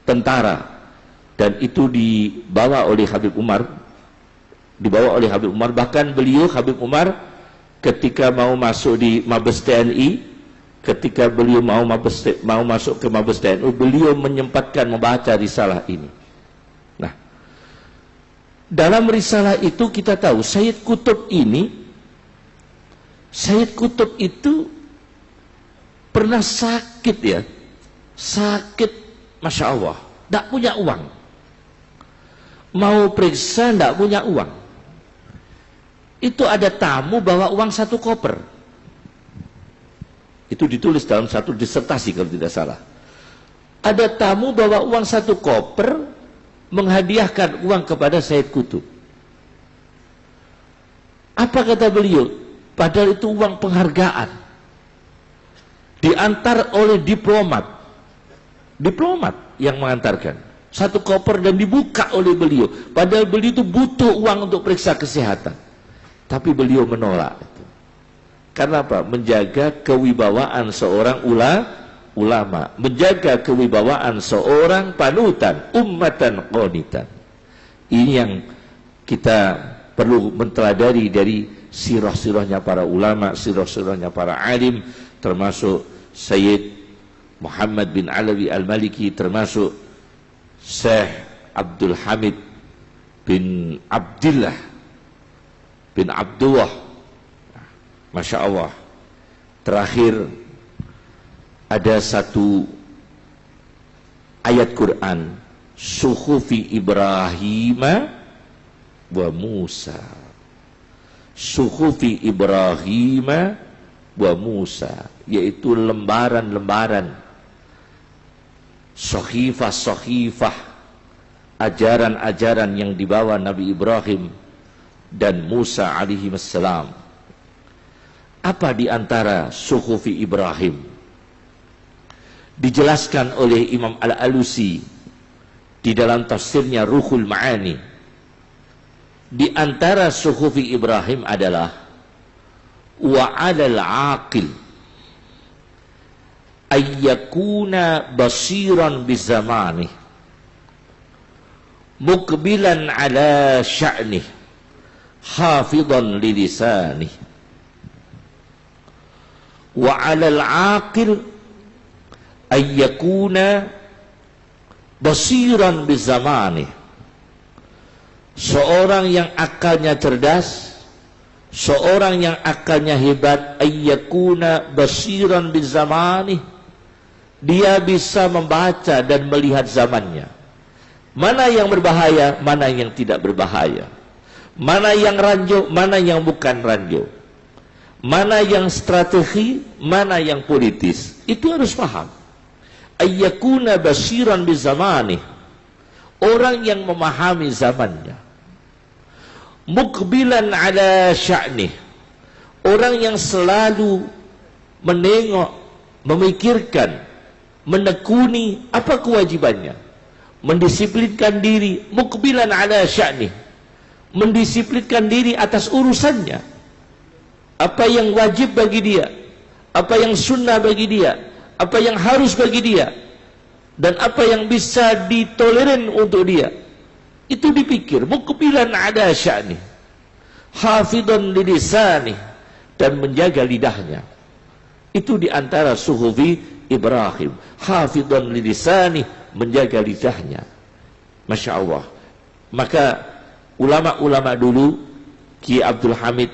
tentara. Dan itu dibawa oleh Habib Umar. Bahkan beliau, Habib Umar, ketika mau masuk di Mabes TNI, ketika beliau mau masuk ke Mabes TNI, beliau menyempatkan membaca risalah ini. Nah, dalam risalah itu kita tahu Sayyid Qutb itu pernah sakit ya, sakit, Masya Allah, tidak punya uang, mau periksa tidak punya uang. Itu ada tamu bawa uang 1 koper. Itu ditulis dalam satu disertasi kalau tidak salah. Ada tamu bawa uang 1 koper, menghadiahkan uang kepada Sayyid Qutb. Apa kata beliau? Padahal itu uang penghargaan. Diantar oleh diplomat yang mengantarkan 1 koper dan dibuka oleh beliau. Padahal beliau itu butuh uang untuk periksa kesehatan. Tapi beliau menolak. Karena apa? Menjaga kewibawaan seorang ulama, menjaga kewibawaan seorang panutan, ummatan qanitan. Ini yang kita perlu menteladari dari sirah-sirahnya para ulama, sirah-sirahnya para alim, termasuk Sayyid Muhammad bin Alawi Al-Maliki, termasuk Syekh Abdul Hamid bin Abdullah bin Abdullah. Masya Allah. Terakhir ada satu ayat Quran, suhufi Ibrahim wa Musa. Suhufi Ibrahim wa Musa, yaitu lembaran-lembaran, sahifah-sahifah, ajaran-ajaran yang dibawa Nabi Ibrahim dan Musa alaihi wassalam. Apa di antara suhufi Ibrahim? Dijelaskan oleh Imam Al-Alusi di dalam tafsirnya Ruhul Ma'ani. Di antara suhufi Ibrahim adalah wa 'alal 'aqil ayyakuna basiran bizamani mukbilan 'ala sya'nih hafidhan lilisani wa 'alal 'aqil ayyakuna basiran bizamani. Seorang yang akalnya cerdas, seorang yang akalnya hebat, ayyakuna basiran bizamani, dia bisa membaca dan melihat zamannya, mana yang berbahaya, mana yang tidak berbahaya, mana yang ranjau, mana yang bukan ranjau, mana yang strategi, mana yang politis. Itu harus paham. Ayyakuna basiran bizamani, orang yang memahami zamannya. Mukbilan ala sya'nih, orang yang selalu menengok, memikirkan, menekuni apa kewajibannya, mendisiplinkan diri. Mukbilan ala sya'nih, mendisiplinkan diri atas urusannya, apa yang wajib bagi dia, apa yang sunnah bagi dia, apa yang harus bagi dia, dan apa yang bisa ditoleran untuk dia. Itu dipikir. Mukbilan ada sya'ni, hafidhan lilisani, dan menjaga lidahnya. Itu diantara suhufi Ibrahim. Hafidhan lilisani, menjaga lidahnya. Masya Allah. Maka ulama-ulama dulu, Ki Abdul Hamid,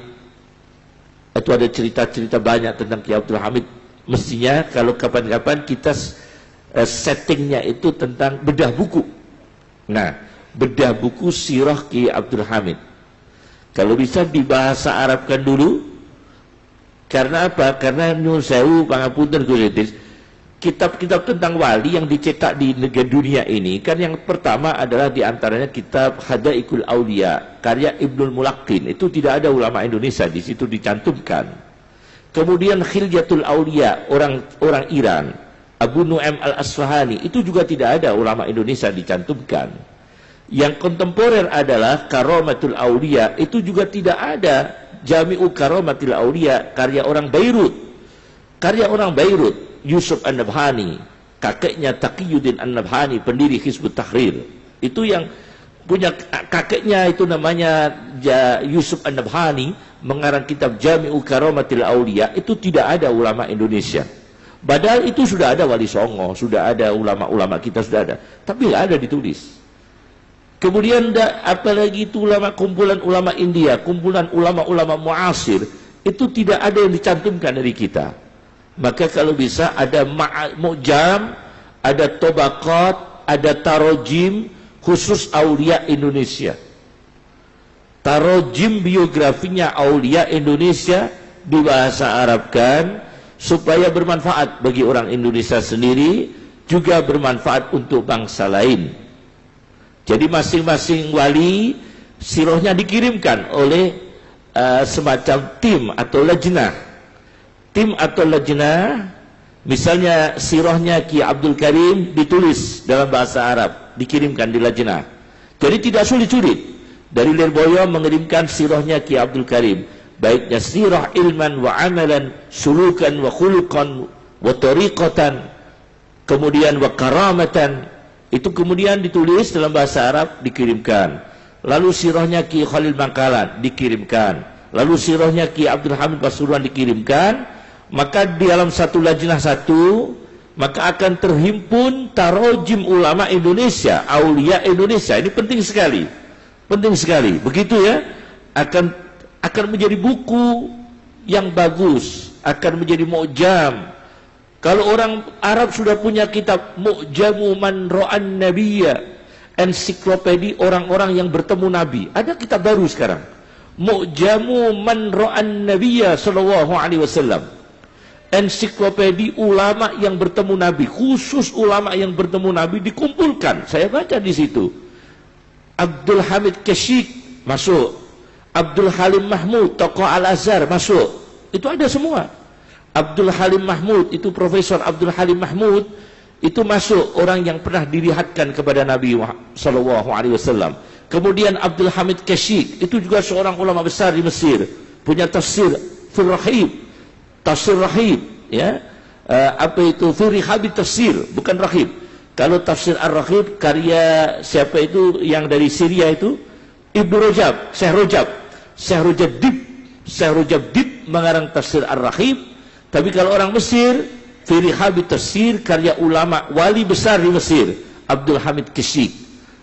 itu ada cerita-cerita banyak tentang Ki Abdul Hamid. Mestinya kalau kapan-kapan kita settingnya itu tentang bedah buku. Nah, bedah buku sirah Ki Abdul Hamid, kalau bisa dibahasa Arabkan dulu. Karena apa? Karena nyuwun sewu pangapunten Gusti, kitab-kitab tentang wali yang dicetak di negara dunia ini kan yang pertama adalah diantaranya kitab Hadaikul Aulia karya Ibnul Mulaqqin. Itu tidak ada ulama Indonesia di situ dicantumkan. Kemudian Khilyatul Aulia orang Iran, Abu Nu'aim Al-Asfahani, itu juga tidak ada ulama Indonesia dicantumkan. Yang kontemporer adalah Karamatul Aulia, itu juga tidak ada. Jami'u Karamatul Aulia karya orang Beirut. Karya orang Beirut, Yusuf An-Nabhani, kakeknya Taqiyuddin An-Nabhani, pendiri Hizbut Tahrir. Itu yang punya kakeknya itu namanya Yusuf An-Nabhani, mengarang kitab Jami'u Karamatul Aulia. Itu tidak ada ulama Indonesia. Padahal itu sudah ada Wali Songo, sudah ada ulama-ulama kita sudah ada, tapi nggak ada ditulis. Kemudian apalagi itu kumpulan ulama India, kumpulan ulama-ulama muasir, itu tidak ada yang dicantumkan dari kita. Maka kalau bisa ada mu'jam, ada tobaqat, ada tarojim khusus aulia Indonesia. Tarojim biografinya aulia Indonesia dibahasa Arabkan supaya bermanfaat bagi orang Indonesia sendiri, juga bermanfaat untuk bangsa lain. Jadi masing-masing wali sirahnya dikirimkan oleh semacam tim atau lajnah. Tim atau lajnah, misalnya sirahnya Ki Abdul Karim ditulis dalam bahasa Arab, dikirimkan di lajnah. Jadi tidak sulit-sulit. Dari Lirboyo mengirimkan sirahnya Ki Abdul Karim, baiknya sirah ilman wa amalan, sulukan wa khuluqan wa tariqatan, kemudian wa karamatan. Itu kemudian ditulis dalam bahasa Arab, dikirimkan. lalu sirahnya Ki Khalil Bangkalan dikirimkan, lalu sirahnya Ki Abdul Hamid Pasuruan dikirimkan, maka di dalam satu lajnah satu, maka akan terhimpun tarojim ulama Indonesia, aulia Indonesia. Ini penting sekali, penting sekali. Begitu ya, akan menjadi buku yang bagus, akan menjadi mu'jam. Kalau orang Arab sudah punya kitab Mu'jamu Man Ra'an Nabiyya, ensiklopedi orang-orang yang bertemu Nabi. Ada kitab baru sekarang, Mu'jamu Man Ra'an Nabiyya sallallahu alaihi wasallam, ensiklopedi ulama yang bertemu Nabi, khusus ulama yang bertemu Nabi dikumpulkan. Saya baca di situ. Abdul Hamid Kashik masuk, Abdul Halim Mahmud tokoh Al-Azhar masuk. Itu ada semua. Abdul Halim Mahmud itu Profesor Abdul Halim Mahmud itu masuk, orang yang pernah dilihatkan kepada Nabi sallallahu alaihi wasallam. Kemudian Abdul Hamid Kashik itu juga seorang ulama besar di Mesir, punya tafsir Fil Rahib, tafsir Rahib ya. Apa itu Fil Rahib tafsir, bukan Rahib. Kalau tafsir Ar-Rahib karya siapa itu yang dari Syria itu? Ibnu Rajab, Syekh Rajab Dib mengarang tafsir Ar-Rahib. Tapi kalau orang Mesir, Firi Habib tafsir karya ulama wali besar di Mesir, Abdul Hamid Kashik.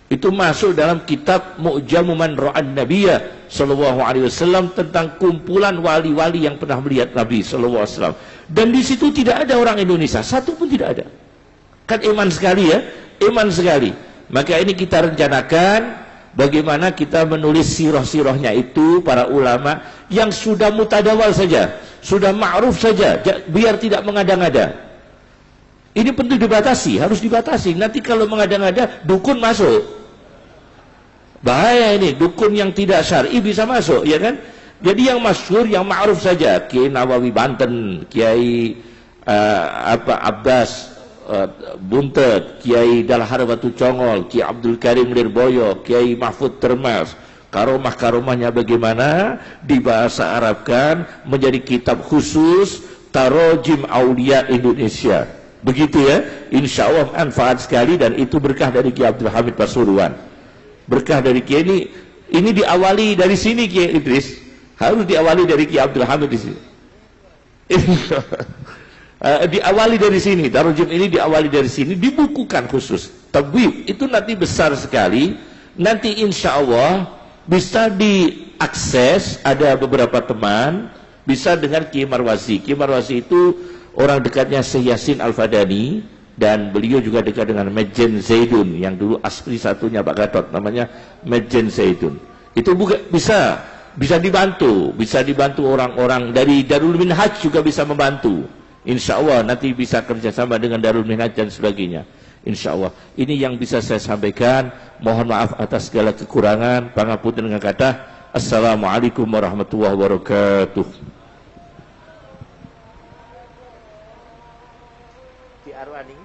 Itu masuk dalam kitab Mu'jamu Man Ra'an Nabiyya sallallahu alaihi wasallam, tentang kumpulan wali-wali yang pernah melihat Nabi sallallahu alaihi wasallam. Dan di situ tidak ada orang Indonesia, satu pun tidak ada. Kan iman sekali ya, iman sekali. Maka ini kita rencanakan bagaimana kita menulis sirah-sirahnya itu para ulama yang sudah mutadawal saja, sudah ma'ruf saja, biar tidak mengada-ngada. Ini penting dibatasi, harus dibatasi. Nanti kalau mengada-ngada, dukun masuk. Bahaya ini, dukun yang tidak syar'i bisa masuk, ya kan? Jadi yang masyhur, yang ma'ruf saja. Kiai Nawawi Banten, Kiai Abdas Buntet, Kiai Dalhar Batu Congol, Kiai Abdul Karim Lirboyo, Kiai Mahfud Termas. Karomah-karomahnya bagaimana dibahasa Arabkan menjadi kitab khusus Tarojim Aulia Indonesia. Begitu ya, insya Allah manfaat sekali, dan itu berkah dari Kiai Abdul Hamid Pasuruan. Berkah dari Kiai ini diawali dari sini. Kiai Idris harus diawali dari Kiai Abdul Hamid di sini. Diawali dari sini, Tarojim ini diawali dari sini, dibukukan khusus. Tabwib itu nanti besar sekali. Nanti insya Allah bisa diakses, ada beberapa teman bisa dengan Kiai Marwazi. Kiai Marwazi itu orang dekatnya Syekh Yasin Al-Fadani, dan beliau juga dekat dengan Majen Zaidun yang dulu asli satunya Pak Gatot, namanya Majen Zaidun. Itu bisa dibantu orang-orang dari Darul Minhaj juga bisa membantu. Insya Allah nanti bisa kerjasama dengan Darul Minhaj dan sebagainya. Insya Allah ini yang bisa saya sampaikan. Mohon maaf atas segala kekurangan. Pangapunten dengan kata Assalamualaikum warahmatullahi wabarakatuh. Di Arwani.